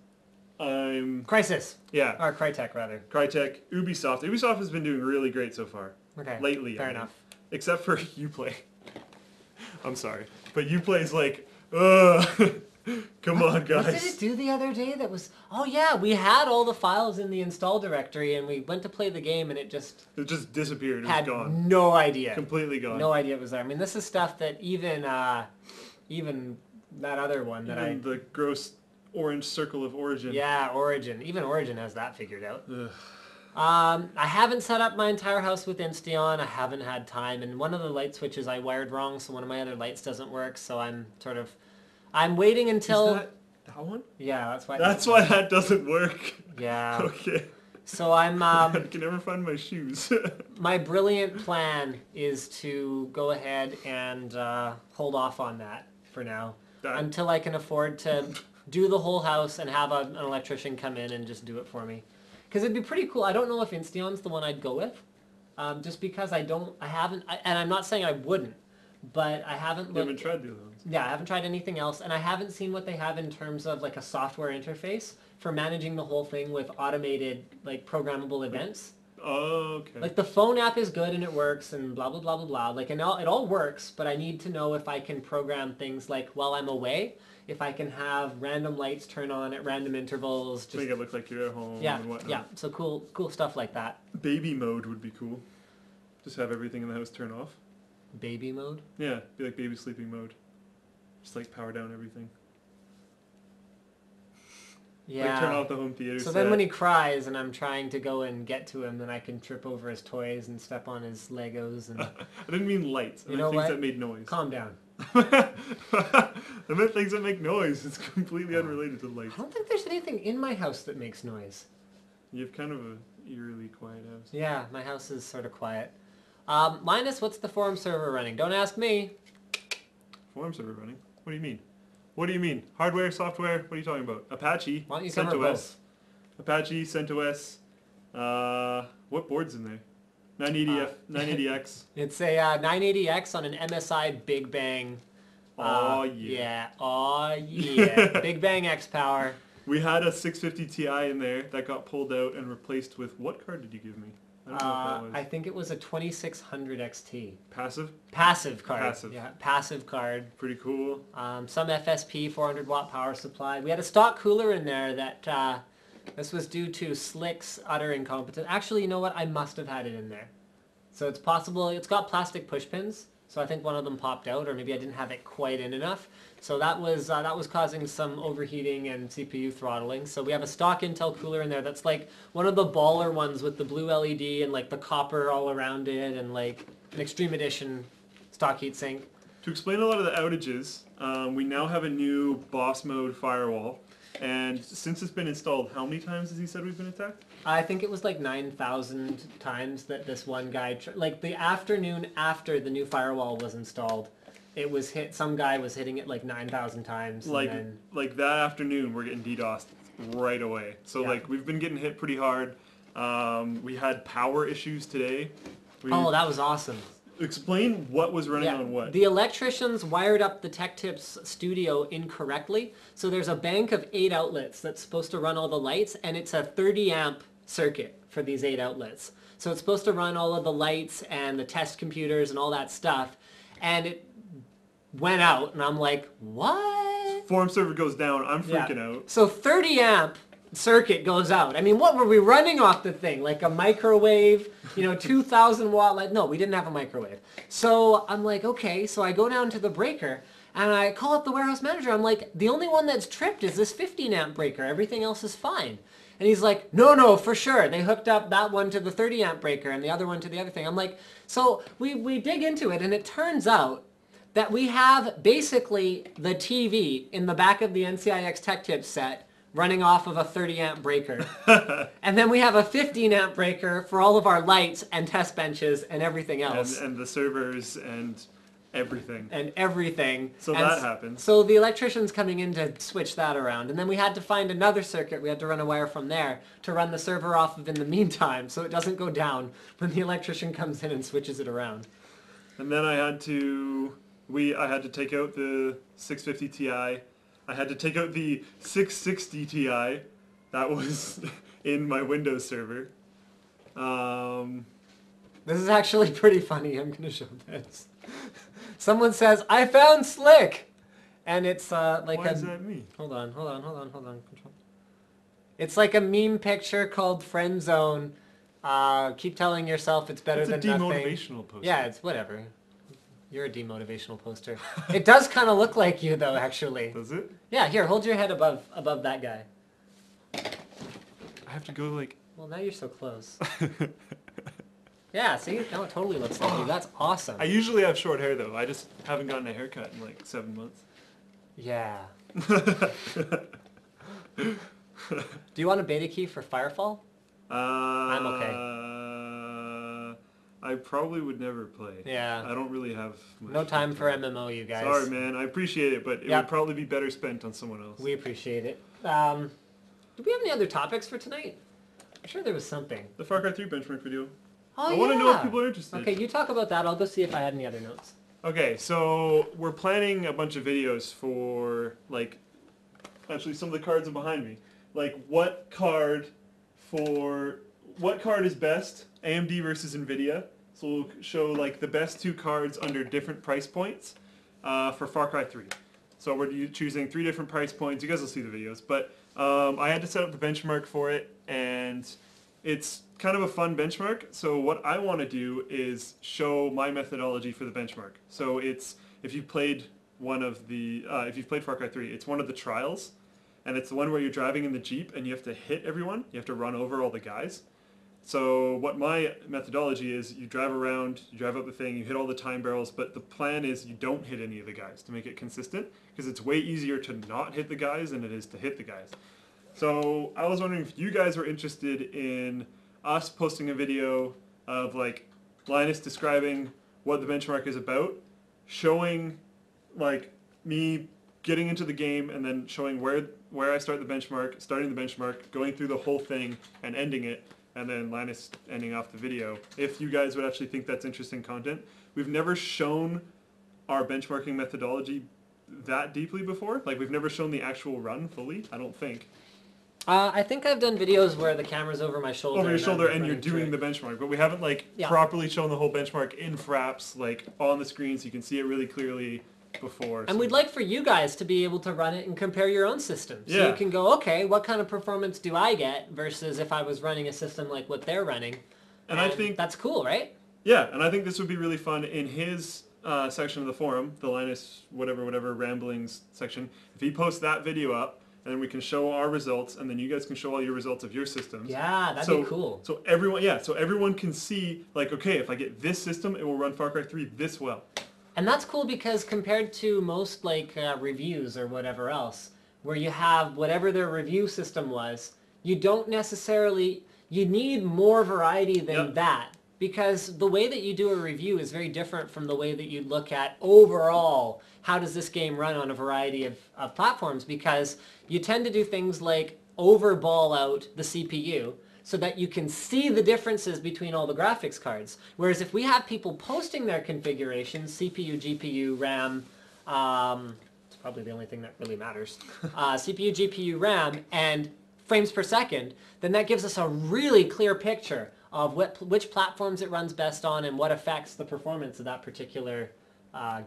Crysis. Yeah. Or Crytek, rather. Crytek, Ubisoft. Ubisoft has been doing really great so far. Okay. Lately. Fair enough. Except for Uplay. I'm sorry. But Uplay's like, ugh. Come on, guys. What did it do the other day that was... Oh, yeah, we had all the files in the install directory, and we went to play the game, and it just... It just disappeared. It was had gone. no idea. Completely gone. No idea it was there. I mean, this is stuff that even that other one that Even the gross orange circle of origin. Yeah, Origin. Even Origin has that figured out. Ugh. I haven't set up my entire house with Insteon. I haven't had time, and one of the light switches I wired wrong, so one of my other lights doesn't work, so I'm waiting until... Is that one? Yeah, that's why... That's why that doesn't work. Yeah. Okay. So I'm... I can never find my shoes. My brilliant plan is to go ahead and hold off on that for now. Until I can afford to do the whole house and have an electrician come in and just do it for me. Because it'd be pretty cool. I don't know if Insteon's the one I'd go with. Just because and I'm not saying I wouldn't, but I haven't looked... You haven't tried the other ones. Yeah, I haven't tried anything else, and I haven't seen what they have in terms of like a software interface for managing the whole thing with automated, like, programmable events. Oh, okay. Like, the phone app is good and it works and blah, blah, blah, blah, blah. Like, it all works, but I need to know if I can program things like while I'm away, if I can have random lights turn on at random intervals. Just make it look like you're at home yeah, and whatnot. yeah. So cool stuff like that. Baby mode would be cool. Just have everything in the house turn off. Baby mode? Yeah, be like baby sleeping mode. Just like power down everything. Yeah. Like turn off the home theater So set. then when he cries and I'm trying to go and get to him, then I can trip over his toys and step on his Legos and... I didn't mean lights. I You meant know things what? that made noise. Calm down. I meant things that make noise. It's completely unrelated to lights. I don't think there's anything in my house that makes noise. You have kind of a eerily quiet house. Yeah, my house is sort of quiet. Linus, what's the forum server running? Don't ask me. forum server running. What do you mean? What do you mean? Hardware, software? What are you talking about? Apache, Why don't you cover both? Apache, CentOS. What board's in there? 980X. It's a 980X on an MSI Big Bang. Oh yeah. Yeah. Oh yeah. Big Bang X Power. We had a 650 Ti in there that got pulled out and replaced with, what card did you give me? I don't know what that was. I think it was a 2600 XT. Passive? Passive card. Passive. Yeah, passive card. Pretty cool. Some FSP 400 watt power supply. We had a stock cooler in there that this was due to Slick's utter incompetence. Actually, you know what? I must have had it in there. So it's possible. It's got plastic push pins. So I think one of them popped out, or maybe I didn't have it quite in enough. So that was causing some overheating and CPU throttling. So we have a stock Intel cooler in there that's like one of the baller ones with the blue LED and like the copper all around it, and like an Extreme Edition stock heatsink. To explain a lot of the outages, we now have a new boss mode firewall. And since it's been installed, how many times has he said we've been attacked? I think it was like 9,000 times that this one guy, like the afternoon after the new firewall was installed, it was hit. Some guy was hitting it like 9,000 times. Like, and then, like that afternoon, we're getting DDoSed right away. So Yeah. like we've been getting hit pretty hard. We had power issues today. oh, that was awesome. Explain what was running on what. The electricians wired up the Tech Tips studio incorrectly. So there's a bank of 8 outlets that's supposed to run all the lights, and it's a 30 amp circuit for these 8 outlets. So it's supposed to run all of the lights and the test computers and all that stuff. And it went out, and I'm like, what? Forum server goes down, I'm freaking out. So 30 amp circuit goes out. I mean, what were we running off the thing? Like a microwave, 2,000 watt light? No, we didn't have a microwave. So I'm like, okay. So I go down to the breaker and I call up the warehouse manager. I'm like, the only one that's tripped is this 15 amp breaker. Everything else is fine. And he's like, no, for sure. They hooked up that one to the 30 amp breaker and the other one to the other thing. I'm like, so we dig into it, and it turns out that we have basically the TV in the back of the NCIX Tech Tips set running off of a 30 amp breaker. And then we have a 15 amp breaker for all of our lights and test benches and everything else. And the servers and everything. So that happens. So the electrician's coming in to switch that around. And then we had to find another circuit. We had to run a wire from there to run the server off of in the meantime, so it doesn't go down when the electrician comes in and switches it around. And then I had to take out the 650 Ti. I had to take out the 660 Ti that was in my Windows server. This is actually pretty funny. I'm going to show this. Someone says, I found Slick! And it's like Why does that mean? Hold on. Control. It's like a meme picture called Friend Zone. Keep telling yourself it's better than nothing. It's a demotivational poster. Yeah, it's whatever. You're a demotivational poster. It does kind of look like you, though, actually. Does it? Yeah, here, hold your head above that guy. I have to go like... Well, now you're so close. Yeah, see? Now it totally looks like you. That's awesome. I usually have short hair, though. I just haven't gotten a haircut in like 7 months. Yeah. Do you want a beta key for Firefall? I'm okay. I probably would never play. Yeah. I don't really have much No time for MMO, you guys. Sorry, man. I appreciate it, but it would probably be better spent on someone else. We appreciate it. Do we have any other topics for tonight? I'm sure there was something. The Far Cry 3 benchmark video. Oh, I want to know if people are interested. Okay, you talk about that. I'll go see if I had any other notes. Okay, so we're planning a bunch of videos for, like, actually some of the cards are behind me. Like, what card is best, AMD versus nvidia. So we'll show, like, the best 2 cards under different price points for Far Cry 3. So we're choosing 3 different price points. You guys will see the videos. But I had to set up the benchmark for it, and it's kind of a fun benchmark. So what I want to do is show my methodology for the benchmark. So it's, if you've played if you've played Far Cry 3, it's one of the trials, and it's the one where you're driving in the Jeep and you have to hit everyone. You have to run over all the guys. So what my methodology is, you drive around, you drive up the thing, you hit all the time barrels, but the plan is you don't hit any of the guys to make it consistent, because it's way easier to not hit the guys than it is to hit the guys. So I was wondering if you guys were interested in us posting a video of, like, Linus describing what the benchmark is about, showing like me getting into the game and then showing where I start the benchmark, starting the benchmark, going through the whole thing and ending it, and then Linus ending off the video. If you guys would actually think that's interesting content. We've never shown our benchmarking methodology that deeply before. Like, we've never shown the actual run fully, I don't think. I think I've done videos where the camera's over my shoulder. Over your shoulder and you're doing the benchmark, but we haven't like properly shown the whole benchmark in Fraps, like on the screen so you can see it really clearly before. And we'd like for you guys to be able to run it and compare your own system. So you can go, okay, what kind of performance do I get versus if I was running a system like what they're running. And I think that's cool, right? Yeah, and I think this would be really fun in his section of the forum, the Linus whatever ramblings section. If he posts that video up, and then we can show our results, and then you guys can show all your results of your systems. Yeah, that'd be cool. So everyone can see, like, okay, if I get this system, it will run Far Cry 3 this well. And that's cool because compared to most like reviews or whatever else, where you have whatever their review system was, you don't necessarily, you need more variety than that. Because the way that you do a review is very different from the way that you look at overall, how does this game run on a variety of platforms? Because you tend to do things like overball out the CPU so that you can see the differences between all the graphics cards. Whereas if we have people posting their configurations, CPU, GPU, RAM, it's probably the only thing that really matters, CPU, GPU, RAM, and frames per second, then that gives us a really clear picture of which platforms it runs best on and what affects the performance of that particular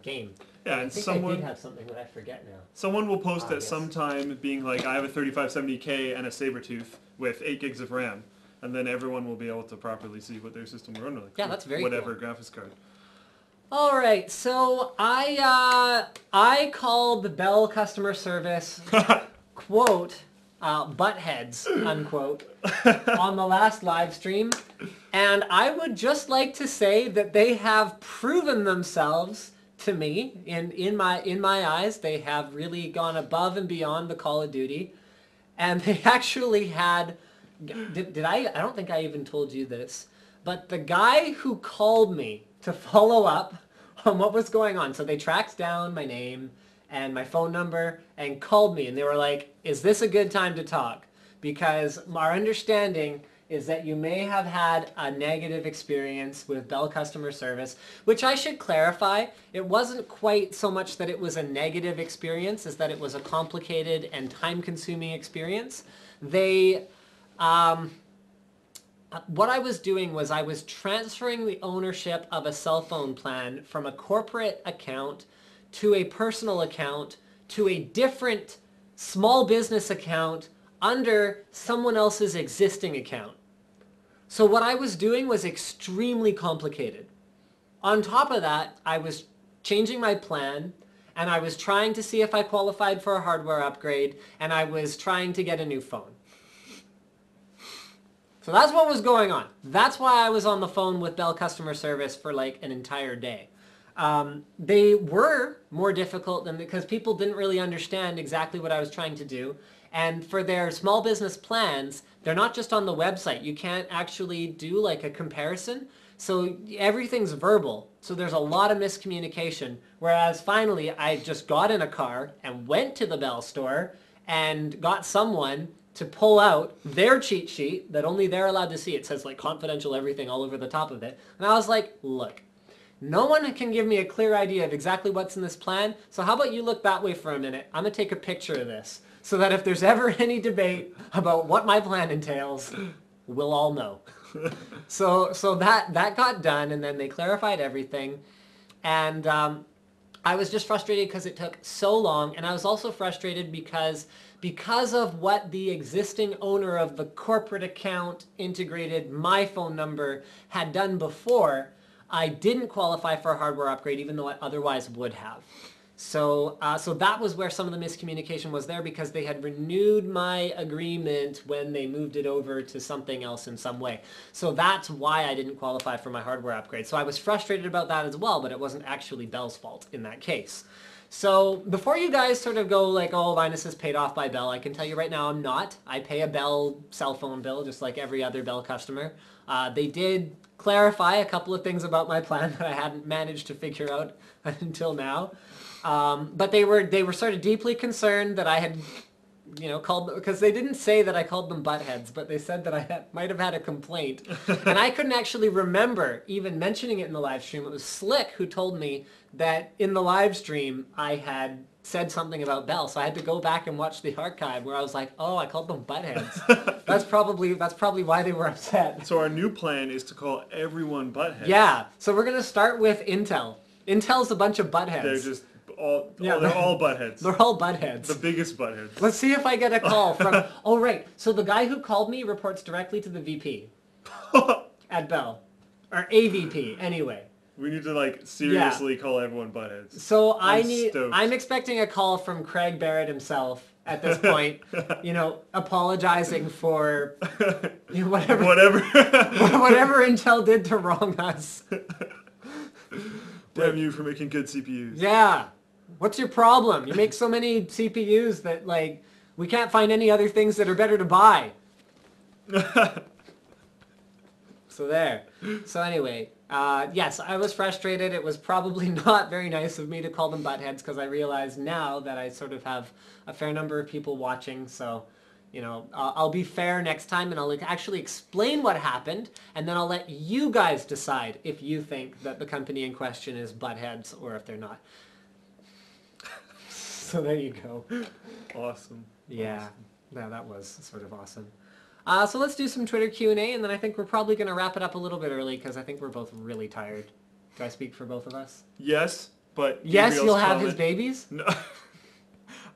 game. Yeah, I and think someone I did have something that I forget now. Someone will post at some time being like, I have a 3570K and a Sabertooth with 8 gigs of RAM, and then everyone will be able to properly see what their system will run like. Yeah, that's very whatever cool. graphics card. All right, so I called the Bell customer service quote buttheads unquote on the last live stream, and I would just like to say that they have proven themselves to me in my eyes. They have really gone above and beyond the Call of Duty, and they actually had I don't think I even told you this, but the guy who called me to follow up on what was going on, so they tracked down my name and my phone number and called me, and they were like, is this a good time to talk? Because our understanding is that you may have had a negative experience with Bell customer service, which I should clarify, it wasn't quite so much that it was a negative experience as that it was a complicated and time-consuming experience. They, what I was doing was I was transferring the ownership of a cell phone plan from a corporate account to a personal account to a different small business account under someone else's existing account. So what I was doing was extremely complicated. On top of that, I was changing my plan, and I was trying to see if I qualified for a hardware upgrade, and I was trying to get a new phone. So that's what was going on. That's why I was on the phone with Bell customer service for like an entire day. They were more difficult because people didn't really understand exactly what I was trying to do. And for their small business plans, they're not just on the website. You can't actually do like a comparison. So everything's verbal. So there's a lot of miscommunication. Whereas finally, I just got in a car and went to the Bell store and got someone to pull out their cheat sheet that only they're allowed to see. It says like confidential everything all over the top of it. And I was like, look, no one can give me a clear idea of exactly what's in this plan, so how about you look that way for a minute? I'm going to take a picture of this, so that if there's ever any debate about what my plan entails, we'll all know. So that got done, and then they clarified everything, and I was just frustrated because it took so long, and I was also frustrated because of what the existing owner of the corporate account integrated my phone number had done before, I didn't qualify for a hardware upgrade, even though I otherwise would have. So that was where some of the miscommunication was there, because they had renewed my agreement when they moved it over to something else in some way. So that's why I didn't qualify for my hardware upgrade. So I was frustrated about that as well, but it wasn't actually Bell's fault in that case. So before you guys sort of go like, oh, Linus is paid off by Bell, I can tell you right now I'm not. I pay a Bell cell phone bill just like every other Bell customer. They did clarify a couple of things about my plan that I hadn't managed to figure out until now. But they were sort of deeply concerned that I had, called, because they didn't say that I called them buttheads, but they said that I might have had a complaint. And I couldn't actually remember even mentioning it in the live stream. It was Slick who told me that in the live stream I had said something about Bell, so I had to go back and watch the archive where I was like, oh, I called them buttheads. That's probably why they were upset. So our new plan is to call everyone buttheads. Yeah, so we're gonna start with Intel. Intel's a bunch of buttheads. They're just they're all buttheads. They're all buttheads. The biggest buttheads. Let's see if I get a call from... Oh, right. So the guy who called me reports directly to the VP at Bell. Or AVP, anyway. We need to, seriously call everyone buttheads. So I'm I'm expecting a call from Craig Barrett himself at this point, apologizing for whatever whatever Intel did to wrong us. Damn you for making good CPUs. Yeah. What's your problem? You make so many CPUs that, we can't find any other things that are better to buy. So there. So anyway, yes, I was frustrated. It was probably not very nice of me to call them buttheads because I realize now that I sort of have a fair number of people watching. So, I'll be fair next time and I'll actually explain what happened, and then I'll let you guys decide if you think that the company in question is buttheads or if they're not. So there you go. Awesome. Yeah, awesome. Yeah, that was sort of awesome. So let's do some Twitter Q&A, and then I think we're probably going to wrap it up a little bit early because I think we're both really tired. Do I speak for both of us? Yes, but yes, Gabriel's you'll have comment. his babies? No.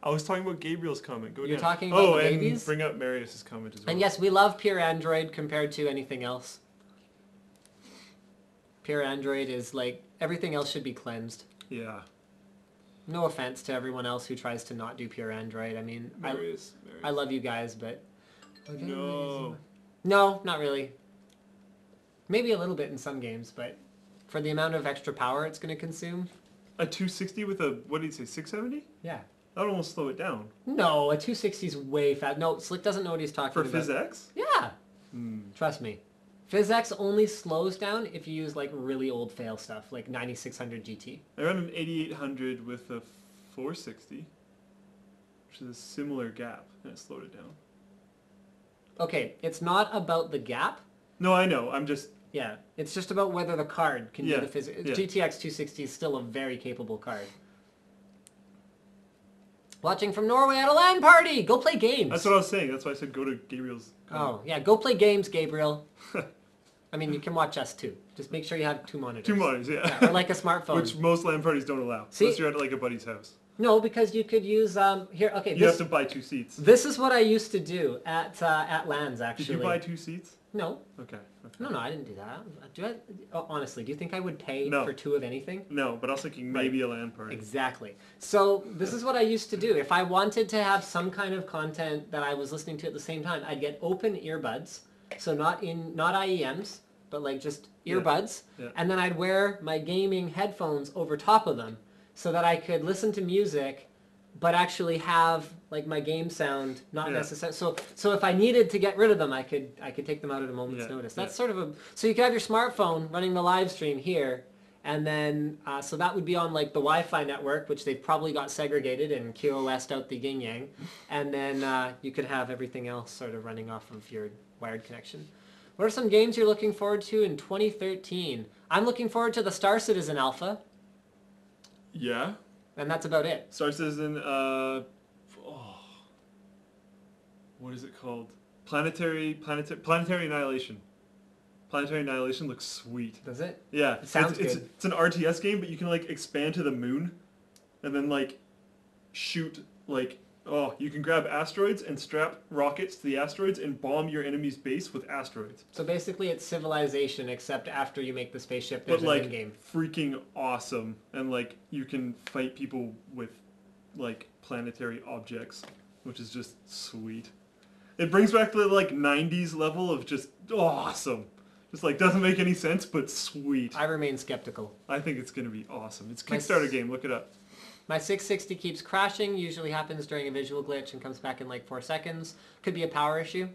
I was talking about Gabriel's comment. Go You're again. talking about the and babies? Bring up Marius's comment as well. And yes, we love pure Android compared to anything else. Pure Android is everything else should be cleansed. Yeah. No offense to everyone else who tries to not do pure Android. I mean, Marius. I love you guys, but... No. No, not really. Maybe a little bit in some games, but for the amount of extra power it's going to consume... A 260 with a, what did you say, 670? Yeah. That would almost slow it down. No, a 260 is way fast. No, Slick doesn't know what he's talking about. For PhysX? Yeah. Trust me. PhysX only slows down if you use really old fail stuff, like 9600 GT. I ran an 8800 with a 460, which is a similar gap, and it slowed it down. Okay, it's not about the gap. No, I know. I'm just... Yeah, it's just about whether the card can do the physics. Yeah. GTX 260 is still a very capable card. Watching from Norway at a LAN party! Go play games! That's what I was saying. That's why I said go to Gabriel's comment. Oh, yeah, go play games, Gabriel. I mean, you can watch us too. Just make sure you have 2 monitors. 2 monitors, yeah. Or a smartphone. Which most LAN parties don't allow. See? Unless you're at a buddy's house. No, because you could use here. Okay, You have to buy 2 seats. This is what I used to do at LANs. Actually, Did you buy 2 seats? No. Okay. No, I didn't do that. Honestly, do you think I would pay No. for 2 of anything? No, but I was thinking maybe a LAN party. Exactly. So this is what I used to do. If I wanted to have some kind of content that I was listening to at the same time, I'd get open earbuds. So not IEMs, but just earbuds. Yeah. And then I'd wear my gaming headphones over top of them so that I could listen to music but actually have my game sound not necessary. So if I needed to get rid of them, I could take them out at a moment's notice. That's sort of so you could have your smartphone running the live stream here, and then so that would be on the Wi-Fi network, which they've probably got segregated and QoS'd out the yin yang, and then you could have everything else sort of running off of your wired connection. What are some games you're looking forward to in 2013? I'm looking forward to the Star Citizen Alpha. Yeah. And that's about it. Star Citizen, what is it called? Planetary Annihilation. Planetary Annihilation looks sweet. Does it? Yeah. It sounds good. It's an RTS game, but you can expand to the moon, and then shoot you can grab asteroids and strap rockets to the asteroids and bomb your enemy's base with asteroids. So basically it's Civilization, except after you make the spaceship, there's an in-game. Freaking awesome. And you can fight people with planetary objects, which is just sweet. It brings back the 90s level of just awesome. Just doesn't make any sense, but sweet. I remain skeptical. I think it's gonna be awesome. It's a Kickstarter game, look it up. My 660 keeps crashing, usually happens during a visual glitch and comes back in 4 seconds. Could be a power issue.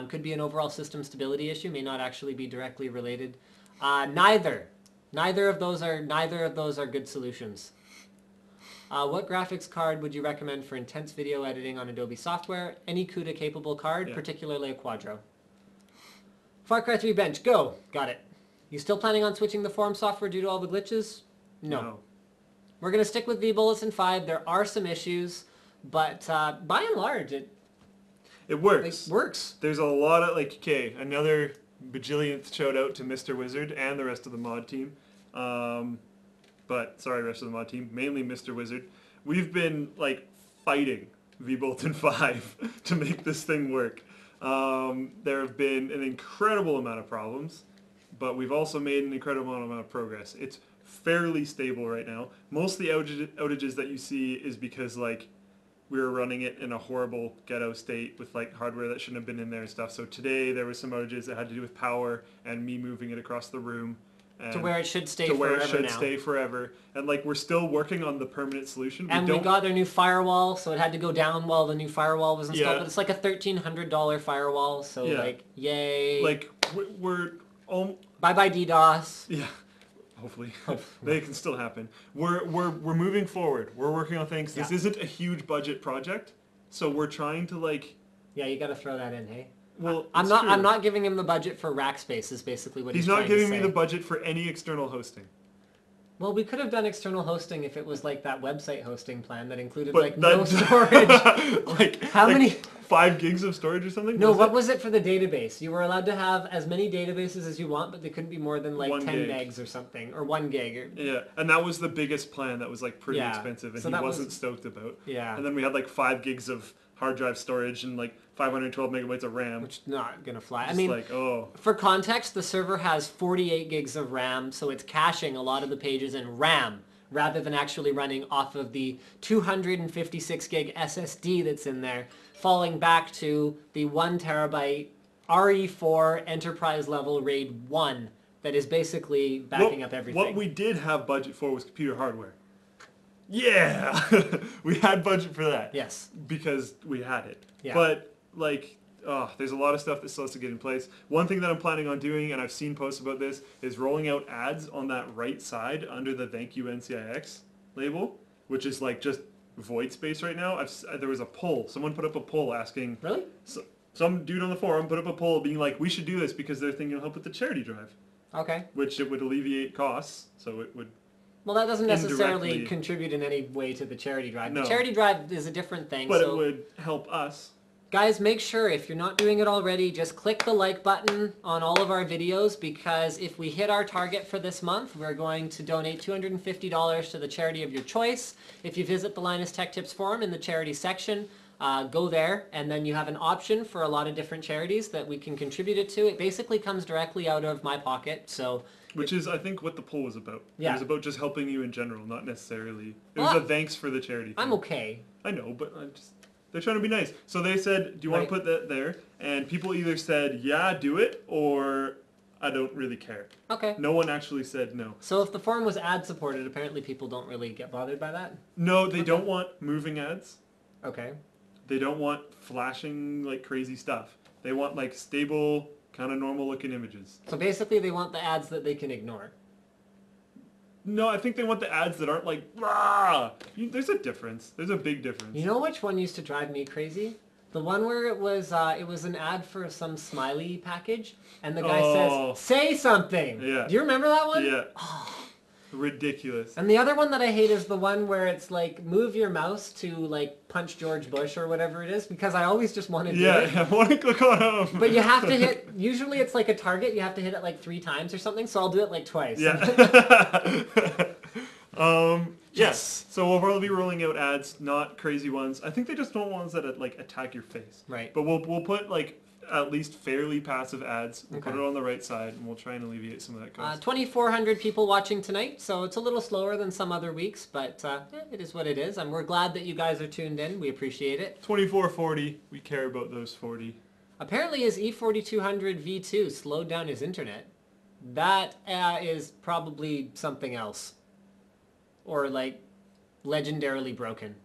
Could be an overall system stability issue, may not actually be directly related. Neither of those are good solutions. What graphics card would you recommend for intense video editing on Adobe software? Any CUDA capable card, particularly a Quadro. Far Cry 3 bench, go! Got it. You still planning on switching the forum software due to all the glitches? No. We're going to stick with vBullets in 5. There are some issues, but by and large, it works. It works. There's a lot of, like, okay, another bajillionth shout out to Mr. Wizard and the rest of the mod team. But, sorry, rest of the mod team, mainly Mr. Wizard. We've been, like, fighting vBulletin 5 to make this thing work. There have been an incredible amount of problems, but we've also made an incredible amount of progress. It's fairly stable right now. Most of the outages that you see is because, like, we were running it in a horrible ghetto state with, like, hardware that shouldn't have been in there and stuff. So today there was some outages that had to do with power and me moving it across the room. To where it should stay forever. And, like, we're still working on the permanent solution. We got their new firewall, so it had to go down while the new firewall was installed. Yeah. But it's like a $1,300 firewall, so, like, yay. Like, we're... Bye-bye DDoS. Yeah. Hopefully. They can still happen. We're moving forward. We're working on things. This isn't a huge budget project, so we're trying to, like... Yeah, you got to throw that in, hey? Well, I'm not giving him the budget for rack space is basically what he's trying to say. He's not giving me the budget for any external hosting. Well, we could have done external hosting if it was like that website hosting plan that included but no storage. Like, how many? 5 gigs of storage or something? No, what was it for the database? You were allowed to have as many databases as you want, but they couldn't be more than like 10 megs or something, or 1 gig. Yeah, and that was the biggest plan that was like pretty expensive, and so he wasn't stoked about. Yeah. And then we had like 5 gigs of hard drive storage and like 512 megabytes of RAM. Which is not going to fly. Just I mean, like, oh. For context, the server has 48 gigs of RAM, so it's caching a lot of the pages in RAM rather than actually running off of the 256 gig SSD that's in there, falling back to the 1 terabyte RE4 enterprise level RAID 1 that is basically backing up everything. What we did have budget for was computer hardware. Yeah! We had budget for that. Yes. Because we had it. Yeah. But, like, there's a lot of stuff that still has to get in place. One thing that I'm planning on doing, and I've seen posts about this, is rolling out ads on that right side under the Thank You NCIX label, which is, like, just void space right now. There was a poll. Someone put up a poll asking... Really? Some dude on the forum put up a poll being like, we should do this because they're thinking it'll help with the charity drive. Okay. Which it would alleviate costs, so it would... Well, that doesn't necessarily contribute in any way to the charity drive. No. The charity drive is a different thing. But it would help us. Guys, make sure, if you're not doing it already, just click the like button on all of our videos, because if we hit our target for this month, we're going to donate $250 to the charity of your choice. If you visit the Linus Tech Tips forum in the charity section, go there, and then you have an option for a lot of different charities that we can contribute it to. It basically comes directly out of my pocket, so... Which is, I think, what the poll was about. Yeah. It was about just helping you in general, not necessarily... It was a thanks for the charity thing. I'm okay. I know, but they're trying to be nice. So they said, do you want to put that there? And people either said, yeah, do it, or I don't really care. Okay. No one actually said no. So if the forum was ad-supported, apparently people don't really get bothered by that? No, they don't want moving ads. Okay. They don't want flashing, like, crazy stuff. They want, like, stable... kind of normal-looking images. So basically they want the ads that they can ignore. No, I think they want the ads that aren't like, rah! There's a difference. There's a big difference. You know which one used to drive me crazy? The one where it was an ad for some smiley package, and the guy says, say something! Yeah. Do you remember that one? Yeah. Ridiculous. And the other one that I hate is the one where it's like, move your mouse to like punch George Bush or whatever it is, because I always just want to do it. Yeah, I want to click on him. But you have to hit, usually it's like a target, you have to hit it like 3 times or something, so I'll do it like twice. Yeah. Yes. So we'll probably be rolling out ads, not crazy ones. I think they just don't want ones that like attack your face. Right. But we'll put like at least fairly passive ads. We'll put it on the right side, and we'll try and alleviate some of that cost. 2,400 people watching tonight, so it's a little slower than some other weeks, but it is what it is, and we're glad that you guys are tuned in. We appreciate it. 2440. We care about those 40. Apparently his E4200 V2 slowed down his internet. That is probably something else. Or, like, legendarily broken.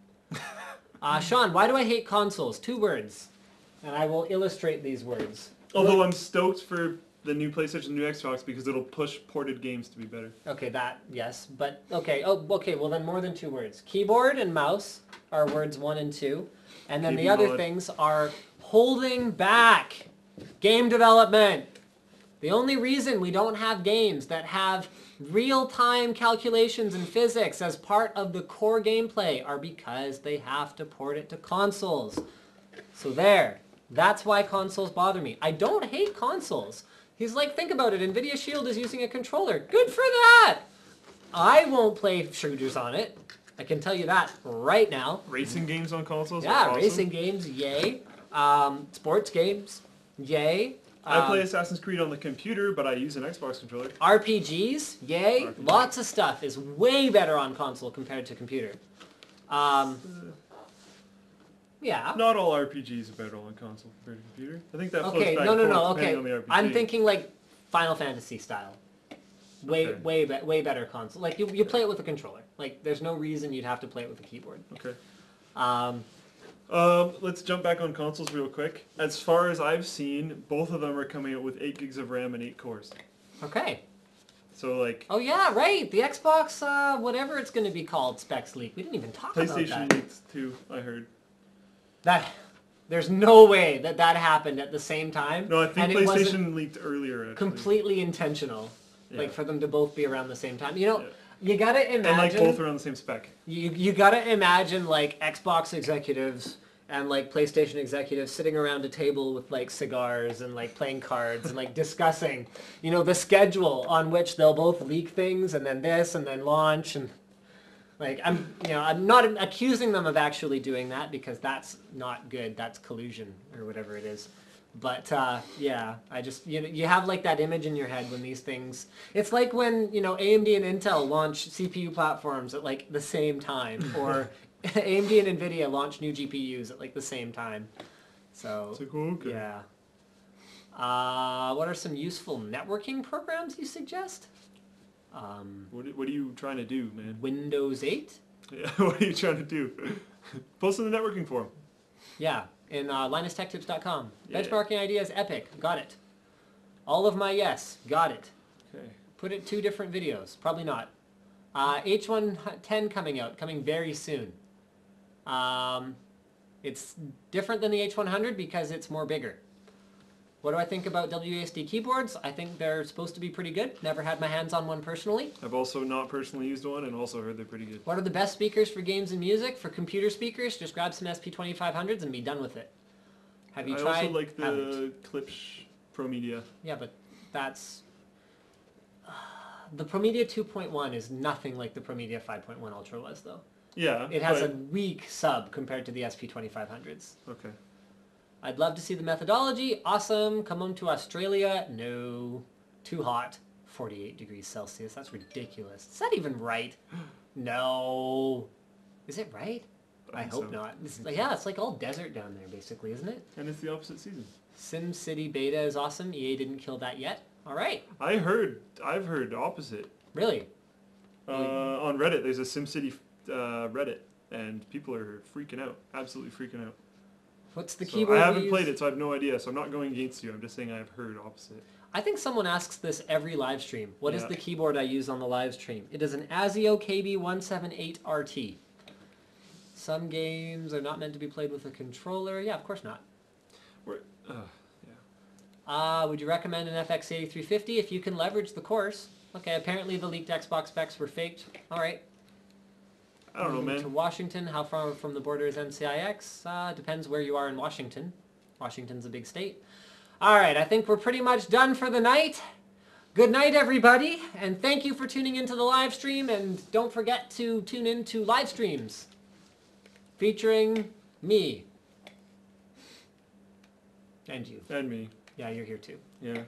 Sean, why do I hate consoles? 2 words. And I will illustrate these words. Although I'm stoked for the new PlayStation, the new Xbox, because it'll push ported games to be better. Okay, that, yes. But, okay. Oh, okay, well then more than 2 words. Keyboard and mouse are words 1 and 2. And then the other things are holding back game development. The only reason we don't have games that have real-time calculations and physics as part of the core gameplay are because they have to port it to consoles. So there. That's why consoles bother me. I don't hate consoles. He's like, think about it. NVIDIA Shield is using a controller. Good for that! I won't play shooters on it. I can tell you that right now. Racing games on consoles? Yeah, awesome. racing games, yay. Sports games, yay. I play Assassin's Creed on the computer, but I use an Xbox controller. RPGs, yay. Lots of stuff is way better on console compared to computer. Yeah. Not all RPGs are better on console compared to computer. I think that flows Okay, back no, and forth okay. depending on the RPG. I'm thinking like Final Fantasy style. Way better console. Like you play it with a controller. Like there's no reason you'd have to play it with a keyboard. Okay. Um, let's jump back on consoles real quick. As far as I've seen, both of them are coming out with 8 gigs of RAM and 8 cores. okay. So like Oh yeah, right. The Xbox, whatever it's going to be called, specs leak. We didn't even talk about PlayStation that. leaked too, I heard. There's no way that happened at the same time. No, I think and it wasn't PlayStation leaked earlier actually. completely intentional. Yeah. Like for them to both be around the same time. You know, Yeah. you gotta imagine. And like both are on the same spec. You gotta imagine like Xbox executives and like PlayStation executives sitting around a table with like cigars and like playing cards and like discussing, you know, the schedule on which they'll both leak things and then this and then launch and like I'm not accusing them of actually doing that because that's not good. That's collusion or whatever it is. But yeah, I just you have like that image in your head when these things. It's like when AMD and Intel launch CPU platforms at like the same time, or AMD and Nvidia launch new GPUs at like the same time. So It's like, okay. yeah. What are some useful networking programs you suggest? What are you trying to do, man? Windows 8? Yeah, what are you trying to do? Post in the networking forum. Yeah, in linustechtips.com. Yeah. Benchmarking ideas, epic. Got it. All of my yes. Got it. Okay. Put it 2 different videos. Probably not. H110 coming very soon. It's different than the H100 because it's more bigger. What do I think about WASD keyboards? I think they're supposed to be pretty good. Never had my hands on one personally. I've also not personally used one and also heard they're pretty good. What are the best speakers for games and music? For computer speakers, just grab some SP2500s and be done with it. Have you tried? I also like the Haven't. Klipsch Pro Media. Yeah, but that's... the Pro Media 2.1 is nothing like the Pro Media 5.1 Ultra was, though. Yeah. It has but... a weak sub compared to the SP2500s. Okay. I'd love to see the methodology. Awesome. Come on to Australia. No. Too hot. 48 degrees Celsius. That's ridiculous. Is that even right? No. Is it right? I hope so. not. Yeah, it's like all desert down there, basically, isn't it? And it's the opposite season. SimCity Beta is awesome. EA didn't kill that yet. All right. I've heard opposite. Really? On Reddit, there's a SimCity Reddit, and people are freaking out. Absolutely freaking out. What's the So keyboard? I haven't played it, so I have no idea. So I'm not going against you. I'm just saying I've heard opposite. I think someone asks this every live stream. What is Yeah. the keyboard I use on the live stream? It is an ASIO KB178RT. Some games are not meant to be played with a controller. Yeah, of course not. Would you recommend an FX8350 if you can leverage the course? Okay, apparently the leaked Xbox specs were faked. All right. I don't know, man. To Washington, how far from the border is NCIX? Depends where you are in Washington. Washington's a big state. All right, I think we're pretty much done for the night. Good night, everybody, and thank you for tuning into the live stream, and don't forget to tune in to live streams featuring me. And you. And me. Yeah, you're here too. Yeah.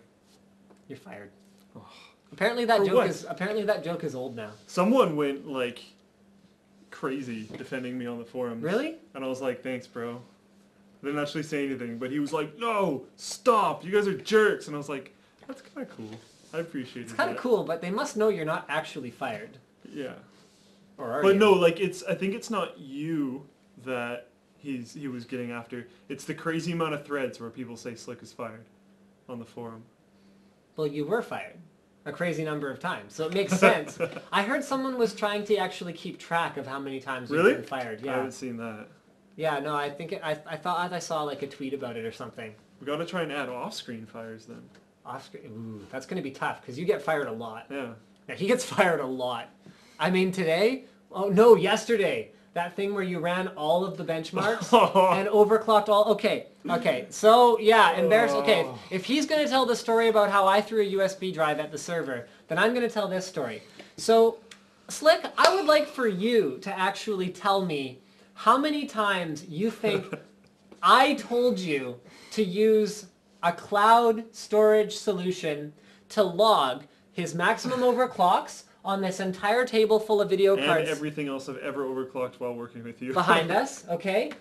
You're fired. Apparently that For joke what? is old now. Someone went like crazy defending me on the forums. Really? And I was like, thanks, bro. I didn't actually say anything, but he was like, no, stop, you guys are jerks. And I was like, that's kind of cool. I appreciate it. It's kind of cool, but they must know you're not actually fired. Yeah. Or are But you? no, like I think it's not you that he was getting after. It's the crazy amount of threads where people say Slick is fired on the forum. Well, you were fired a crazy number of times, so it makes sense. I heard someone was trying to actually keep track of how many times you've been fired. Yeah. I haven't seen that. Yeah, no, I think I thought I saw like a tweet about it or something. We got to try and add off-screen fires then. Off-screen, ooh, that's going to be tough because you get fired a lot. Yeah. Yeah, he gets fired a lot. I mean, today, oh no, yesterday, that thing where you ran all of the benchmarks and overclocked all. Okay, so yeah, okay. If he's going to tell the story about how I threw a USB drive at the server, then I'm going to tell this story. So, Slick, I would like for you to actually tell me how many times you think I told you to use a cloud storage solution to log his maximum overclocks on this entire table full of video cards. And everything else I've ever overclocked while working with you. Behind us, okay?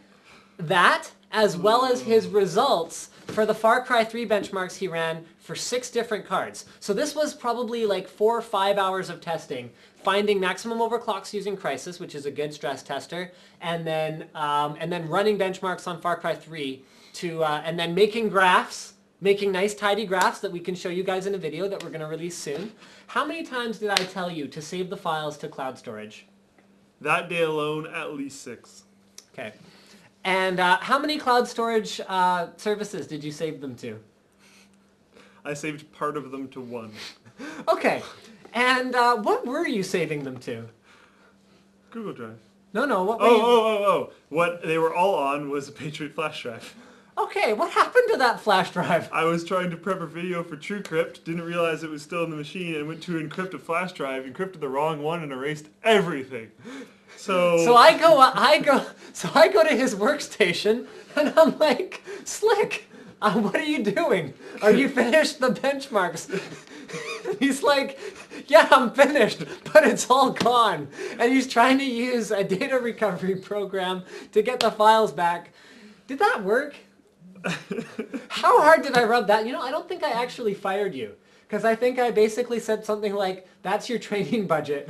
That, as well as his results for the Far Cry 3 benchmarks he ran for 6 different cards. So this was probably like 4 or 5 hours of testing, finding maximum overclocks using Crysis, which is a good stress tester, and then running benchmarks on Far Cry 3 to, and then making graphs, making nice tidy graphs that we can show you guys in a video that we're going to release soon. How many times did I tell you to save the files to cloud storage? That day alone, at least 6. Okay. And how many cloud storage services did you save them to? I saved part of them to 1. Okay. And what were you saving them to? Google Drive. No, what were you... What they were all on was a Patriot flash drive. Okay, what happened to that flash drive? I was trying to prep a video for TrueCrypt, didn't realize it was still in the machine, and went to encrypt a flash drive, encrypted the wrong one, and erased everything. So I go to his workstation, and I'm like, Slick, what are you doing? Are you finished the benchmarks? He's like, yeah, I'm finished, but it's all gone. And he's trying to use a data recovery program to get the files back. Did that work? How hard did I rub that? You know, I don't think I actually fired you. Because I think I basically said something like, that's your training budget.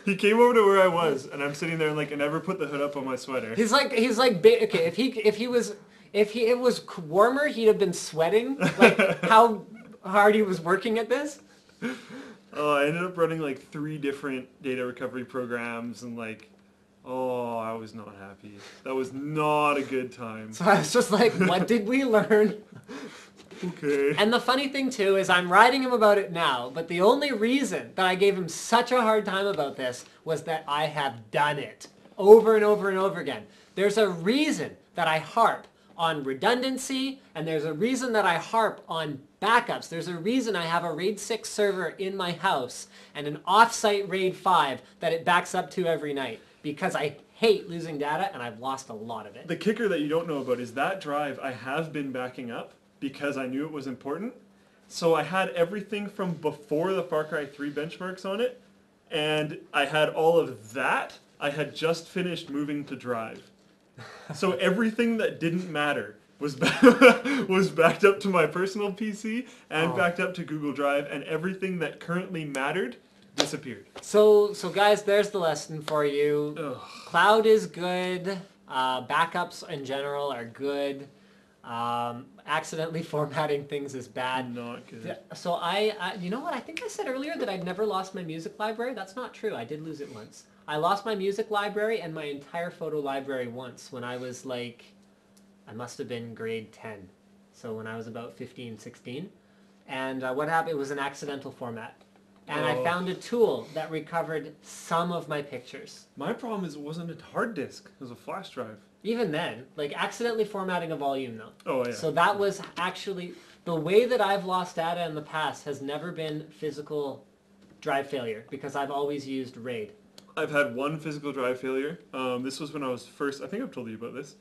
He came over to where I was, and I'm sitting there and like, I never put the hood up on my sweater. He's like, okay, if it was warmer, he'd have been sweating. Like how hard he was working at this. Oh, I ended up running like 3 different data recovery programs, and like, oh, I was not happy. That was not a good time. So I was just like, what did we learn? Okay. And the funny thing too is I'm writing him about it now, but the only reason that I gave him such a hard time about this was that I have done it over and over and over again. There's a reason that I harp on redundancy, and there's a reason that I harp on backups. There's a reason I have a RAID 6 server in my house and an offsite RAID 5 that it backs up to every night, because I hate losing data, and I've lost a lot of it. The kicker that you don't know about is that drive I have been backing up because I knew it was important. So I had everything from before the Far Cry 3 benchmarks on it, and I had all of that. I had just finished moving to Drive. So everything that didn't matter was was backed up to my personal PC and backed up to Google Drive, and everything that currently mattered disappeared. So guys, there's the lesson for you. Ugh. Cloud is good. Backups in general are good. Accidentally formatting things is bad. Not good. So you know what? I think I said earlier that I'd never lost my music library. That's not true. I did lose it once. I lost my music library and my entire photo library once when I was like, I must have been grade 10. So when I was about 15, 16. And what happened, it was an accidental format. And I found a tool that recovered some of my pictures. My problem is it wasn't a hard disk. It was a flash drive. Even then, like accidentally formatting a volume though. Oh, yeah. So that was actually, the way that I've lost data in the past has never been physical drive failure, because I've always used RAID. I've had one physical drive failure. This was when I was first, I think I've told you about this,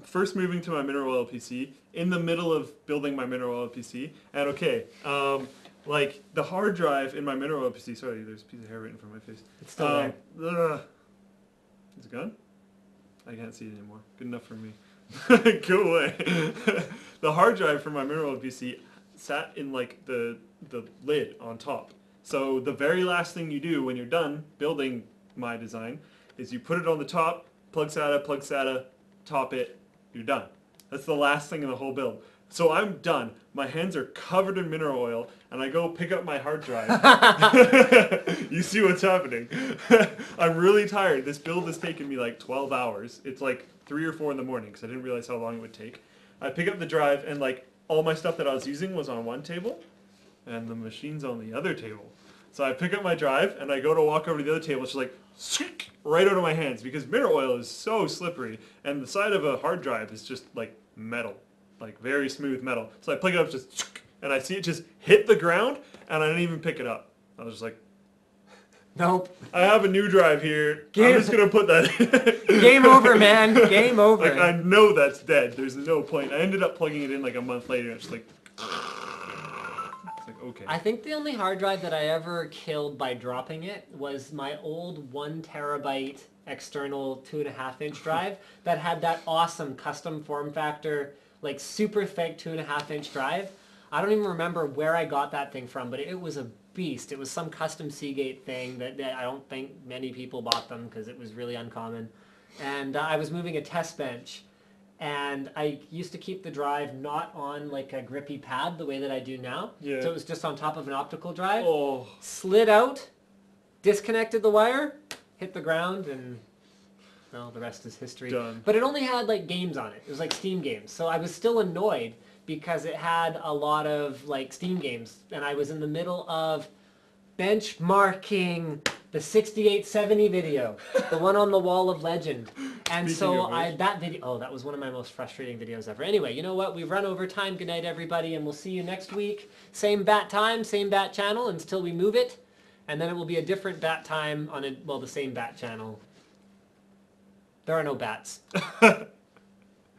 first moving to my Mineral Oil PC, in the middle of building my Mineral Oil PC. And okay, like the hard drive in my Mineral Oil PC, sorry, there's a piece of hair right in front of my face. It's still there. Is it gone? I can't see it anymore. Good enough for me. Go away. The hard drive for my Mineral Oil PC sat in like the lid on top. So the very last thing you do when you're done building my design is you put it on the top, plug SATA, top it, you're done. That's the last thing in the whole build. So I'm done. My hands are covered in mineral oil, and I go pick up my hard drive. You see what's happening. I'm really tired. This build has taken me like 12 hours. It's like 3 or 4 in the morning because I didn't realize how long it would take. I pick up the drive, and like all my stuff that I was using was on one table, and the machine's on the other table. So I pick up my drive, and I go to walk over to the other table. She's like, right out of my hands, because mineral oil is so slippery, and the side of a hard drive is just like metal. Like very smooth metal. So I pick it up just, and I see it just hit the ground, and I didn't even pick it up. I was just like, Nope. I have a new drive here. I'm just going to put that in. Game over, man. Game over. Like, I know that's dead. There's no point. I ended up plugging it in like a month later, and it's like, okay. I think the only hard drive that I ever killed by dropping it was my old 1 terabyte external 2.5 inch drive that had that awesome custom form factor, like super thick 2.5 inch drive. I don't even remember where I got that thing from, but it was a beast. It was some custom Seagate thing that I don't think many people bought them because it was really uncommon. And I was moving a test bench, and I used to keep the drive not on like a grippy pad the way that I do now. Yeah. So it was just on top of an optical drive. Oh. Slid out, disconnected the wire, hit the ground, and well, the rest is history. Done. But it only had like games on it. It was like Steam games. So I was still annoyed because it had a lot of like Steam games, and I was in the middle of benchmarking the 6870 video, the one on the Wall of Legend. And so that video, that was one of my most frustrating videos ever. Anyway, you know what? We've run over time. Good night, everybody, and we'll see you next week. Same bat time, same bat channel until we move it. And then it will be a different bat time on the same bat channel. There are no bats.